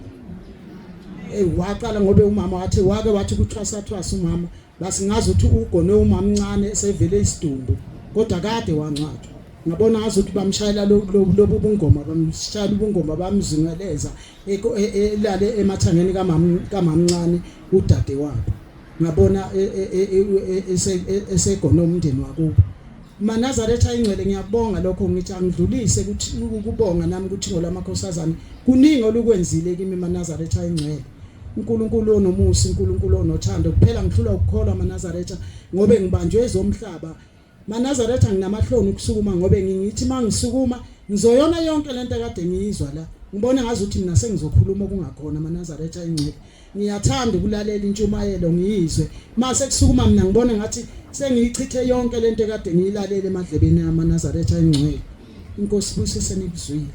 Waqala ngobe umama wathi wathi kuthwasathwasa umama, basi ngazi ukuthi ugone umama mncane esevele isidumbu kodwa kade wangcwatshwa. Ngabona ngazi ukuthi bamshayela lobu bungoma, bamshayela ubungoma bamzingeleza elale emathangeni kamama mncane udade wabo. Ngabona esegona umndeni wakubo. MaNazaretha engcwele ngiyabonga lokho, ngithi angidlulise ukuthi ukubonga nami ukuthi ngolamakhosazana kuningi olukwenzile kimi MaNazaretha engcwele. uNkulunkulu onomusa, uNkulunkulu onothando, kuphela ngihlula ukukholwa MaNazaretha ngobe ngibanjwe ezomhlaba. MaNazaretha nginamahloni ukusukuma ngobe ngithi mangisukuma ngizoyona yonke lento kade ngiyizwa la. Ngibone ngazi ukuthi mina sengizokhuluma okungakhona MaNazaretha engcwele. Ngiyathanda ukulalela intshumayelo ngiyizwe. Mase kusukuma mina ngibone ngathi sengiyichithe yonke lento kade ngiyilalele emadlebeni yaMaNazaretha engcwele. Inkosi busise nikuzwile.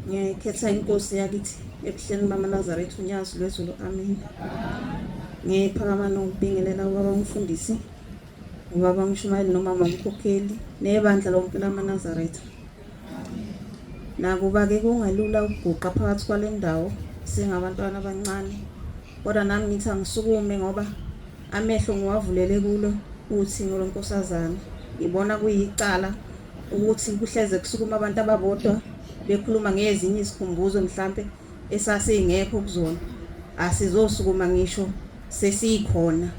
Ngiyakhetha inkosi yakithi ebuhleni bamaNazaretha unyazi lwezulu, amen. Ngiphakama nokubingelela ubaba umfundisi, ubaba umshumayeli nomama umkhokheli nebandla lonke lamaNazaretha. Nakuba-ke kungalula ukuguqa phakathi kwale ndawo singabantwana abancane, kodwa nami ngithi angisukume ngoba amehlo ngiwavulele kulo uthi ngolonkosazana ngibona kuyicala ukuthi kuhleze kusukuma abantu ababodwa bekhuluma ngezinye izikhumbuzo mhlambe esasingekho kuzona asizosukuma ngisho sesikhona.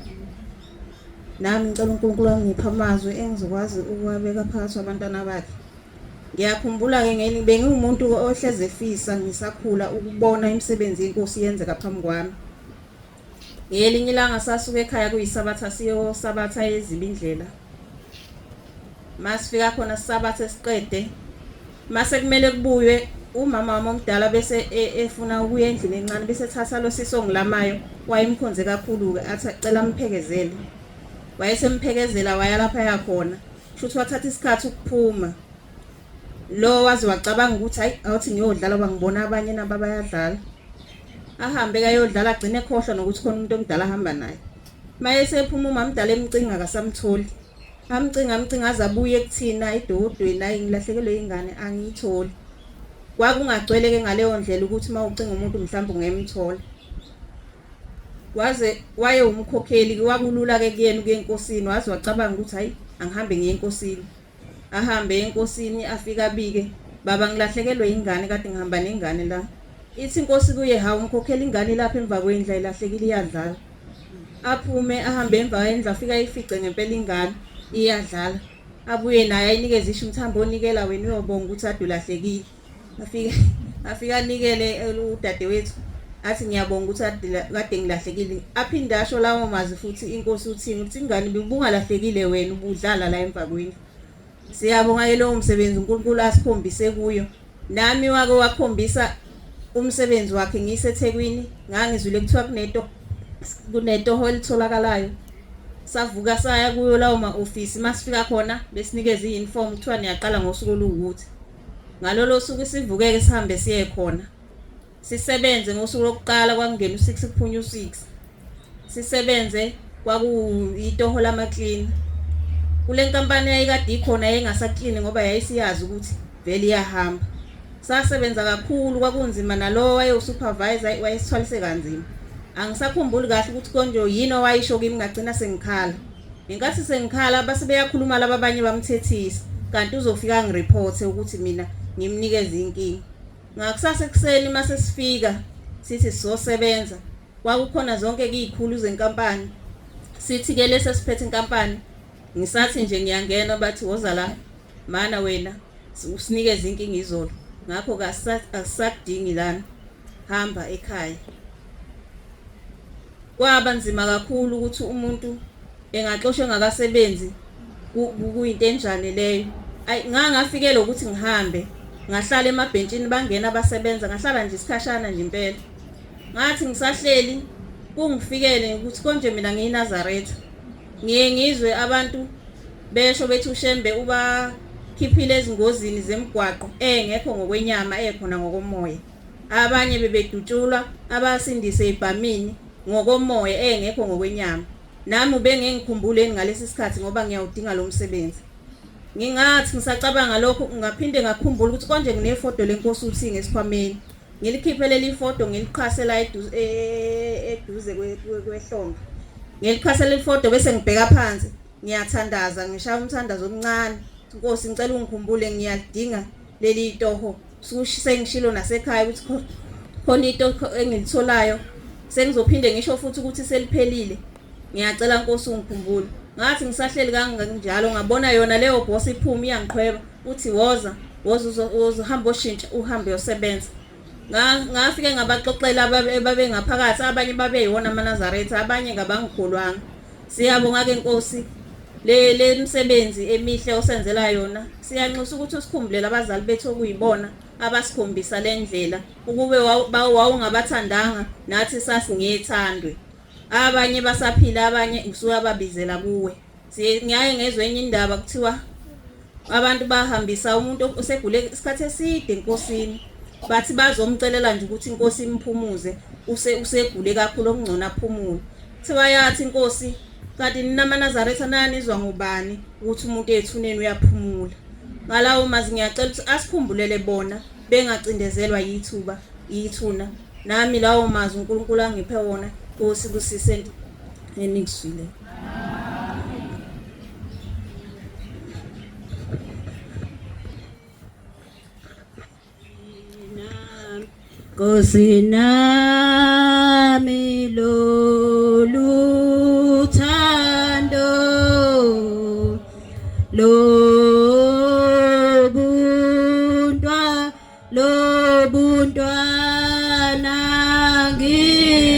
Nami ngicela uNkulunkulu angiphe amazwi engizokwazi ukuwabeka phakathi abantwana bakhe. Ngiyakhumbula ke ngeni bengiwumuntu ohleze efisa ngisakhula ukubona imisebenzi yenkosi yenzeka phambi kwami. Ngelinye ilanga sasuka ekhaya kuyisabatha siyosabatha ezibindlela. Masifika khona sisabatha siqede. Mase kumele kubuywe umama wami omdala bese efuna ukuya endlini encane bese thatha lo sisongilamayo wayemkhonze kakhulu ke athi acela amphekezele. Wayesemphezela waya lapha yakhona futhi wathatha isikhathi ukuphuma. Lo wazi wacabanga ukuthi hayi awuthi ngiyodlala bangibona abanye nabo bayadlala. Ahambe kayodlala agcine ekhohlwa nokuthi khona umuntu omdala ahamba naye. Maye sephuma umamdala emcinga akasamtholi. Amcinga azabuye kuthina edodweni ayi ngilahlekelwe ingane angiyitholi. Kwakungagcwele ke ngaleyo ndlela ukuthi mawucinga umuntu mhlawumbe ungemthola. Waye umkhokheli kwakulula ke kuyena kuyenkosini wazi wacabanga ukuthi hayi angihambe ngiye enkosini. Ahambe enkosini afika bike baba ngilahlekelwe ingane kade ngihamba nengane la. Ithi inkosi kuye hawu umkhokheli ingane lapha emva kwendla ilahlekile iyadlala. Aphume ahambe emva kwendla afika ifice ngempela ingane iyadlala. Abuye naye ayinikeze isho umthambo onikela wena uyobonga ukuthi ade ulahlekile. Afika anikele udadewethu athi ngiyabonga ukuthi kade ngilahlekile. Aphinde asho lawo mazi futhi inkosi uthini uthi ingane ubungalahlekile wena ubudlala la emva kwendlu. Siyabonga ke lo umsebenzi uNkulunkulu asikhombise kuyo. Nami wake wakhombisa umsebenzi wakhe ngiseThekwini ngangizwile kuthiwa kunetoho elitholakalayo. Savuka saya kuyo lawo ma-office masifika khona besinikeza i-uniform kuthiwa niyaqala ngosuku oluwukuthi. Ngalolo suku sivukeke sihambe siye khona. Sisebenze ngosuku lokuqala kwangena u6 kuphunya u6. Sisebenze kwakuyitoho lama clean. Kule nkampani yayikade ikhona yengasaclean ngoba yayisiyazi ukuthi vele iyahamba. Sasebenza kakhulu kwakunzima nalo wayesupervisor wayesithwalise kanzima. Angisakhumbuli kahle ukuthi konje yini owayisho kimi ngagcina sengikhala. Ngenkathi sengikhala base beyakhuluma laba abanye bamthethisa kanti uzofika ngireport ukuthi mina ngimnikeze inkingi. Ngakusasa ekseni mase sifika sithi sizosebenza kwakukhona zonke izikhulu zenkampani. Sithi ke lese siphethe inkampani ngisathi nje ngiyangena bathi woza la mana wena usinikeze inkingi izolo. Ngakho asakudingi lana hamba ekhaya. Kwaba nzima kakhulu ukuthi umuntu engaxoshwe ngakasebenzi kuyinto enjani leyo. Ngafikele ukuthi ngihambe ngahlala emabhentshini bangena abasebenza ngahlala nje isikhashana nje impela. Ngathi ngisahleli kungifikele ukuthi konje mina ngiyiNazaretha. Ngizwe abantu besho bethi uShembe uba khiphile ezingozini zemgwaqo engekho ngokwenyama ekhona ngokomoya. Abanye bebedutshulwa abasindise ibhamini ngokomoya engekho ngokwenyama. Nami ubengengikhumbuleni ngalesi sikhathi ngoba ngiyawudinga lo msebenzi. Ngingathi ngisacabanga lokho ngaphinde ngakhumbula ukuthi konje nginefoto lenkosi uthi ngesikhwameni. Ngilikhiphe leli foto ngiliqhase la eduze kwehlombe. Ngiliqhase leli foto bese ngibheka phansi ngiyathandaza ngishaya umthandazo omncane. Inkosi ngicela ungikhumbule ngiyadinga leli toho. Sengishilo nasekhaya ukuthi khona into engilitholayo sengizophinde ngisho futhi ukuthi seliphelile. Ngiyacela Nkosi ungikhumbule. Ngathi ngisahleli kanganjalo ngabona yona leyo boss iphuma iyangiqhweba uthi woza uzohamba oshintsha uhambe uyosebenza. Ngafike ngabaxoxela ababengaphakathi abanye babeyona amaNazaretha abanye ngabangikholwanga. Siyabonga ke Nkosi le msebenzi emihle osenzela yona. Siyanxusa ukuthi usikhumbulele abazali bethu okuyibona abasikhombisa lendlela ukube wawungabathandanga nathi sasingiyethandwe. Abanye basaphila abanye ngisuka babizela kuwe. Ngiyaye ngezwe enye indaba kuthiwa abantu bahambisa umuntu osegule isikhathi eside enkosini. Bathi bazomcelela nje ukuthi inkosi imphumuze usegule kakhulu okungcona aphumule. Kuthiwa yathi inkosi kanti nina amaNazaretha nanizwa ngubani ukuthi umuntu ethuneni uyaphumula. Ngalawo mazi ngiyacela ukuthi asikhumbulele bona bengacindezelwa yithuna. Nami lawo mazi uNkulunkulu angiphe wona Nkosi kusise eningizwile. Nkosi nami loluthando lobuntwana ngizofela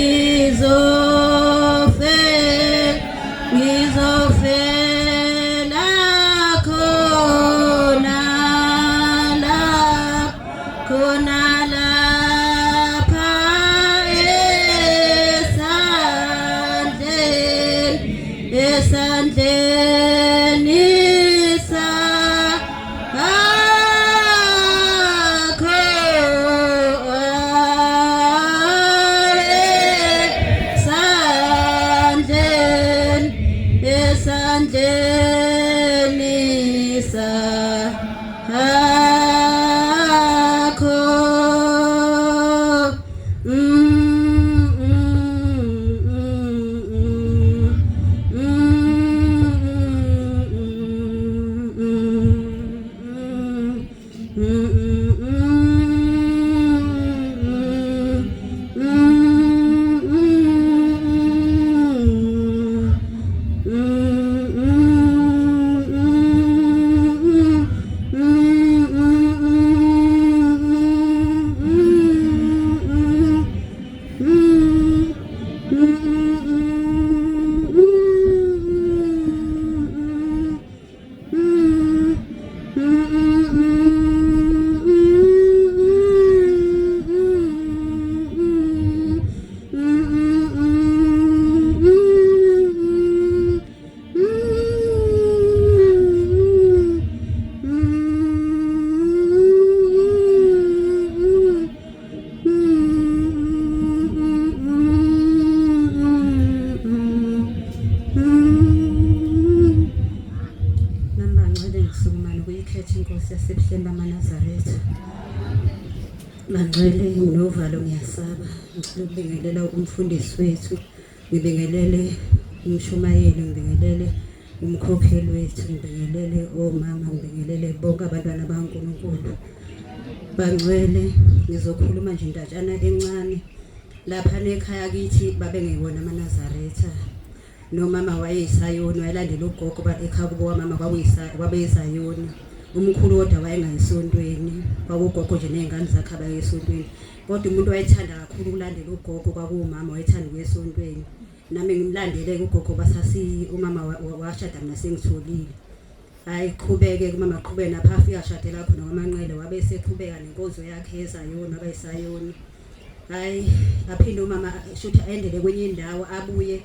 khona lapha esandleni sakho esandleni sakho. Yasebuhleni bamaNazaretha bangcwele nginovalo ngiyasaba ngicela ukubingelela umfundisi wethu ngibingelele umshumayeli ngibingelele umkhokheli wethu ngibingelele omama ngibingelele bonke abantwana bakaNkulunkulu bangcwele ngizokhuluma nje indatshana encane lapha nekhaya kithi babengeyona amaNazaretha nomama wayesayoni wayelandela ugogo ekhaya kubo wamama kwabeyisayoni umkhulu kodwa wayengayisontweni kwakugogo nje nezingane zakhe abayesontweni kodwa umuntu wayethanda kakhulu ukulandela ugogo kwakuwumama wayethanda ukuyesontweni nami ngimlandele ugogo basasi umama washada mina sengitholile hayi qhubeke umama qhubeke napha afika ashadela khona kwaManqele wabe seqhubeka nenkonzo yakhe yesayoni abayisayoni hayi aphinde umama shothi aendele kwenye indawo abuye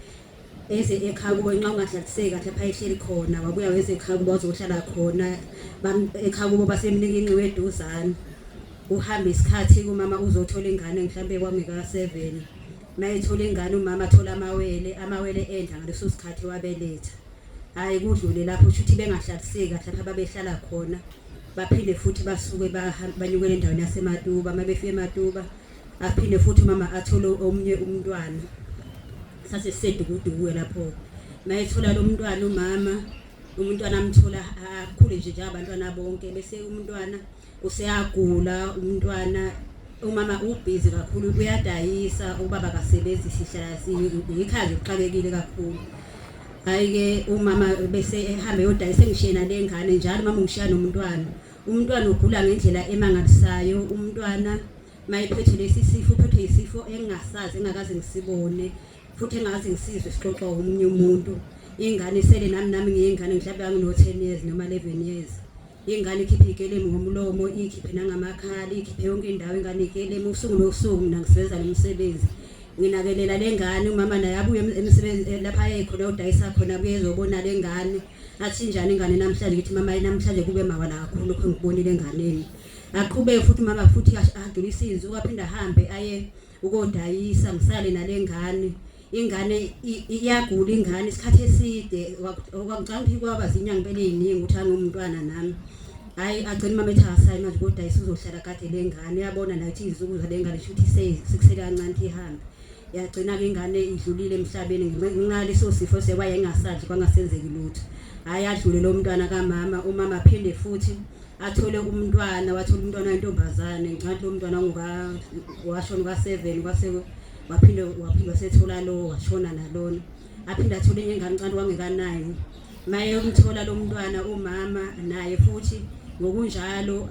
eze ekhaya kubo nxa ungahlaliseki kahle lapha ehleli khona wabuya weze ekhaya kubo wazohlala khona ekhaya kubo basemnika inqiwe eduzane uhambe isikhathi kumama uzothola ingane mhlambe kwameka 7 mayithola ingane umama athola amawele endla ngaleso sikhathi wabeletha hayi kudlule lapho uthi bengahlaliseki kahle lapha babehlala khona baphinde futhi basuke banyukele endaweni yaseMatuba mabefike eMatuba aphinde futhi umama athole omnye umntwana sase sedukuduwe lapho mayithola lo mntwana umntwana amthola akhule nje abantwana bonke bese umntwana useyagula umntwana umama ubhizi kakhulu uyadayisa ubaba kasebenzi sihlala siyikhaya uxakekile kakhulu hayi ke umama bese ehambe yodayisa ngishena lengane njalo mama ngishaya umntwana ugula ngendlela emangalisayo umntwana mayiphethe lesisifo uphethwe isifo engasazi engakaze ngisibone futhi engaze ngisizwe sixoxa umunye umuntu ingane sele nami ngiyingane mhlawumbe ngino 10 years noma 11 years ingane ikhiphe ikelemu ngomlomo ikhiphe nangamakhala ikhiphe yonke indawo ingane ikelemu usuku nosuku mina ngisebenzisa nomsebenzi nginakelela lengane umama naye abuye emsebenzi lapha ekhona udayisa khona buye ezobona lengane athi njani ingane namhlanje ngithi mama namhlanje kube mawala kakhulu lokho ngibonile enganeni aqhubeke futhi mama futhi adlulisa izinto kwaphinda ahambe aye ukodayisa ngisale nalengane ingane iyagula ingane isikhathi eside kwangicanga ukuthi kwaba zinyanga impela eziningi ukuthi angumntwana nami hayi agcina mama ethi asayi manje kodayisa uzohlala kade lengane yabona nathi izizuku zalengane futhi sikusele kancane ihambe yagcina ke ingane idlulile emhlabeni nginaleso sifo sewaye engasadli kwangasenzeki lutho hayi adlule lo mntwana kaMama umama aphinde futhi athole umntwana wathola umntwana wentombazane ngicathi lo mntwana washona ka7 kwase waphinde wasethola lo washona nalona aphinda athole ingane ngicathi wangeka9 maye umthola lo mntwana umama naye futhi ngokunjalo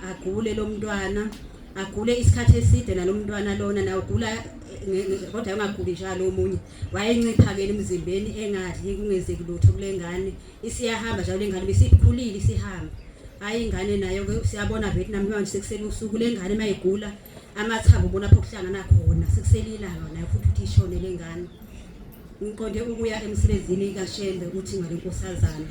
agule lo mntwana agule isikhathi eside nalo mntwana lona nawe ugula kodwa engaguli njalo omunye wayenciphakela emzimbeni engadli kungezeki lutho kulengane isiyahamba njalo lengane besikhulile isihamba hayi ingane nayo ke siyabona Vietnam manje sekusele usuku lengane mayigula amathambo ubona lapho kuhlangana khona sekuselilanga nayo futhi uthi ishone lengane ngiqonde ukuya emsebenzini kaShembe uthi ngale nkosazana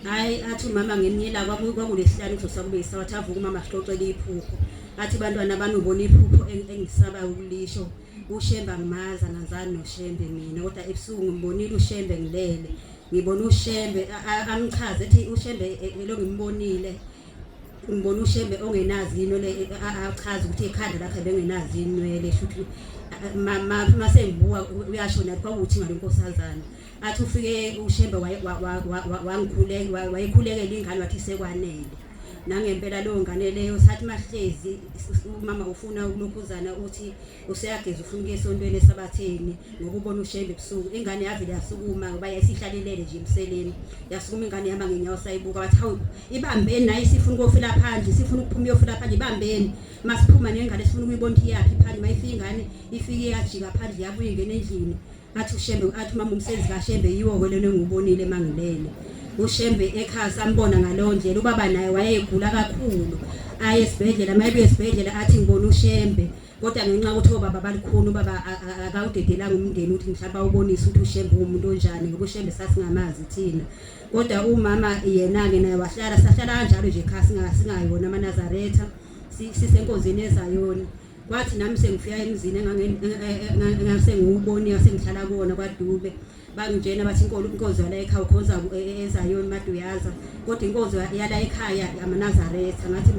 hayi athi mama ngemnyela kwakulesihlanu kuzosakube isawathi avuka umama sixoxele iphupho athi bantwana banubona iphupho engisaba ukulisho uShembe angimaza ngazani noShembe mina kodwa ebusuku ngimbonile uShembe ngilele ngibona uShembe angichaze ethi uShembe lo ngimbonile ngibona uShembe ongenazi ino le achaza ukuthi ikhanda lakhe bengenazi inwele futhi mama sengibuka uyashona kwakuthi ngale nkosazana athi ufike uShembe wayekhulekela ingane wathi sekwanele nangempela lo ngane leyo sathi mahlezi umama ufuna ukulokhuzana uthi useyageza ufuna esontweni esabatheni ngokubona uShembe ebusuku ingane yavile yasukuma ngoba yayisihlalelele nje emseleni yasukuma ingane yama ngenyawo sayibuka wathi hawu ibambeni naye sifuna ukufela phandle sifuna ukuphuma uyofela phandle ibambeni masiphuma nengane sifuna ukuyibona ukuthi yaphi phandle mayifika ingane ifike yajika phandle yabuye ingene endlini athi uShembe athi mama umsebenzi kaShembe yiwo kwelene ngubonile mangilele uShembe ekhaya sambona ngalo ndlela ubaba naye wayegula kakhulu aye esibhedlela mayebuye esibhedlela athi ngibona uShembe kodwa ngenxa ukuthi obaba balikhulu ubaba akawudedelanga umndeni uthi mhlawumbe ubonisa ukuthi uShembe umuntu onjani ngoba uShembe sasingamazi thina kodwa umama yena ke naye sahlala kanjalo nje ekhaya singayona amaNazaretha sisenkonzini ezayona kwathi nami sengifika emzini engasengiwuboni sengihlala kuona kwaDube bangitshena bathi inkozo yala ekhaya ukhonza ezayona Maduyaza kodwa inkozo yala ekhaya amaNazaretha ngathi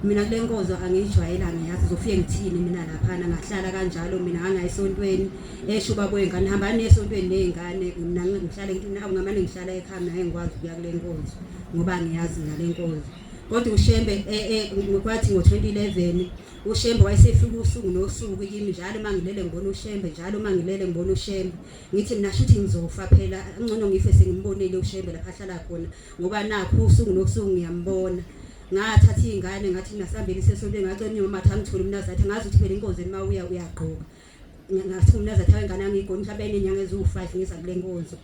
mina kule nkozo angijwayela ngiyazi uzofike ngithini mina lapha ngahlala kanjalo mina angayisontweni eshuba boyengane hamba nesontweni nezingane mina ngihlala ngamane ngihlala ekhaya naye ngikwazi ukuya kule nkozo ngoba ngiyazi ngale nkozo kodwa uShembe kwathi ngo2011 uShembe wayesefika usuku nosuku kimi njalo mangilele ngibona uShembe njalo mangilele ngibona uShembe ngithi mina shuthi ngizofa phela ngcono ngife sengimbonile uShembe lapha ahlala khona ngoba nakho usuku nosuku ngiyambona ngathatha ingane ngathi nasambeli sesonto ngacela unyoma mathangithole umnazathi ngazi ukuthi phela inkonzo emabuya uyagqoka ngathi umnazathi wengane angigoni mhlawumbe inyanga ezu5 ngisa kule nkonzo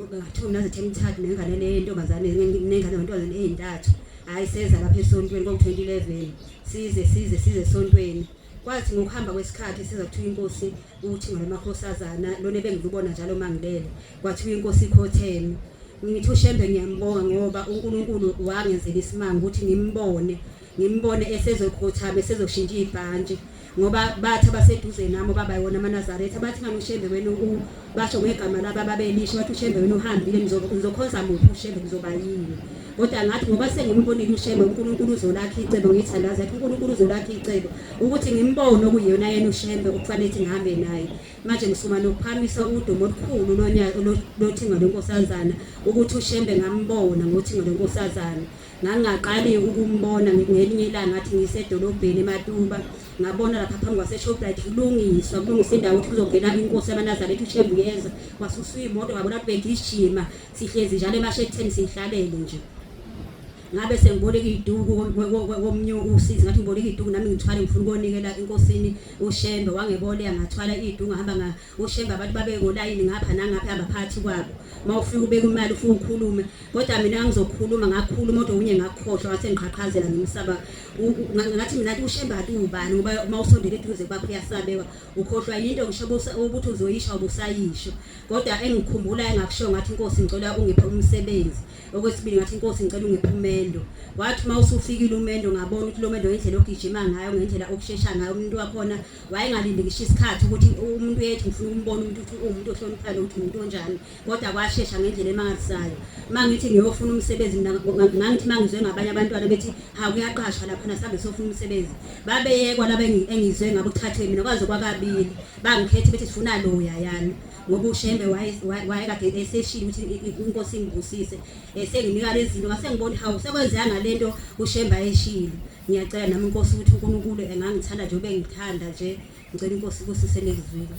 ngathi umnazathi emthathu nengane le ntombazane nengane abantwana ezintathu hayi seza lapha esontweni ngo2011 size esontweni kwathi ngokuhamba kwesikhathi siza kuthiwa inkosi uthi ngale makhosazana lona bengilubona njalo mangilele kwathiwa inkosi ikhotheme ngithi uShembe ngiyambonga ngoba uNkulunkulu wangenzela isimanga ukuthi ngimbone esezokhothama esezoshintsha ibhantshi ngoba bathi abaseduze nami baba yona amaNazaretha bathi ngani uShembe wena basho ngegama laba babelisho bathi uShembe wena uhambile nizokhonza muphi uShembe kuzoba yini kodwa ngathi ngoba sengimbonile uShembe uNkulunkulu uzolakha icebo ngithandaza ukuthi uNkulunkulu uzolakha icebo ukuthi ngimbone okuyena yena uShembe ukufanele ukuthi ngihambe naye manje ngisuma nokuphamisa udumo olukhulu lothinga lenkosazana ukuthi uShembe ngambona ngothinga lenkosazana ngangaqali ukumbona ngelinye ilanga ngathi ngisedolobheni eMatuba ngabona lapha phambi kwaseShoprite kulungisa indawo ukuthi kuzongena inkosi yamaNazaretha uShembe uyeza wasusuya imoto ngabona ukuthi begijima sihlezi njalo emashetheni sihlalele nje ngabe sengiboleka iduku komnye usizi ngathi ngiboleka iduku nami ngithwala ngifuna ukunikela inkosini uShembe wangeboleka ngathwala iduku ngahamba uShembe abantu babe ngolayini ngapha nangapha hamba phansi kwabo mawufika ubeka imali ufuna ukukhuluma kodwa mina ngizokhuluma ngakhuluma kodwa unye ngakhohlwa ngathi ngiqhaqhazela ngimsaba ngathi mina uShembe atubani ngoba mawusondele eduze kwakho uyasabeka ukhohlwa into ngisho ukuthi uzoyisha ubusayisho kodwa engikhumbula engakusho ngathi inkosi ngicela ungiphe umsebenzi okwesibili ngathi inkosi ngicela ungiphe umendo wathi mawusufikile umendo ngabona ukuthi lo mendo ngendlela ogijima ngayo ngendlela okushesha ngayo umuntu wakhona wayengalindi ngisho isikhathi ukuthi umuntu yethu ngifuna umbona umuntu ukuthi umuntu ohloniphana ukuthi umuntu onjani kodwa kwashesha ngendlela emangalisayo mangithi ngiyofuna umsebenzi ngangithi mangizwe ngabanye abantwana bethi ha kuyaqashwa lapha nasambe sofuna umsebenzi babeyekwa laba engizwe ngabo ukuthathwe mina kwaze kwakabili bangikhethe bethi sifuna lo uyayana ngoba uShembe wayekade eseshila ukuthi inkosi ingibusise senginika lezi zinto ngase ngibona hawu sekwenzanga lento uShemba eshilo ngiyacela nami inkosi ukuthi uNkulunkulu engangithanda nje ubengithanda nje ngicela inkosi kusise lezwini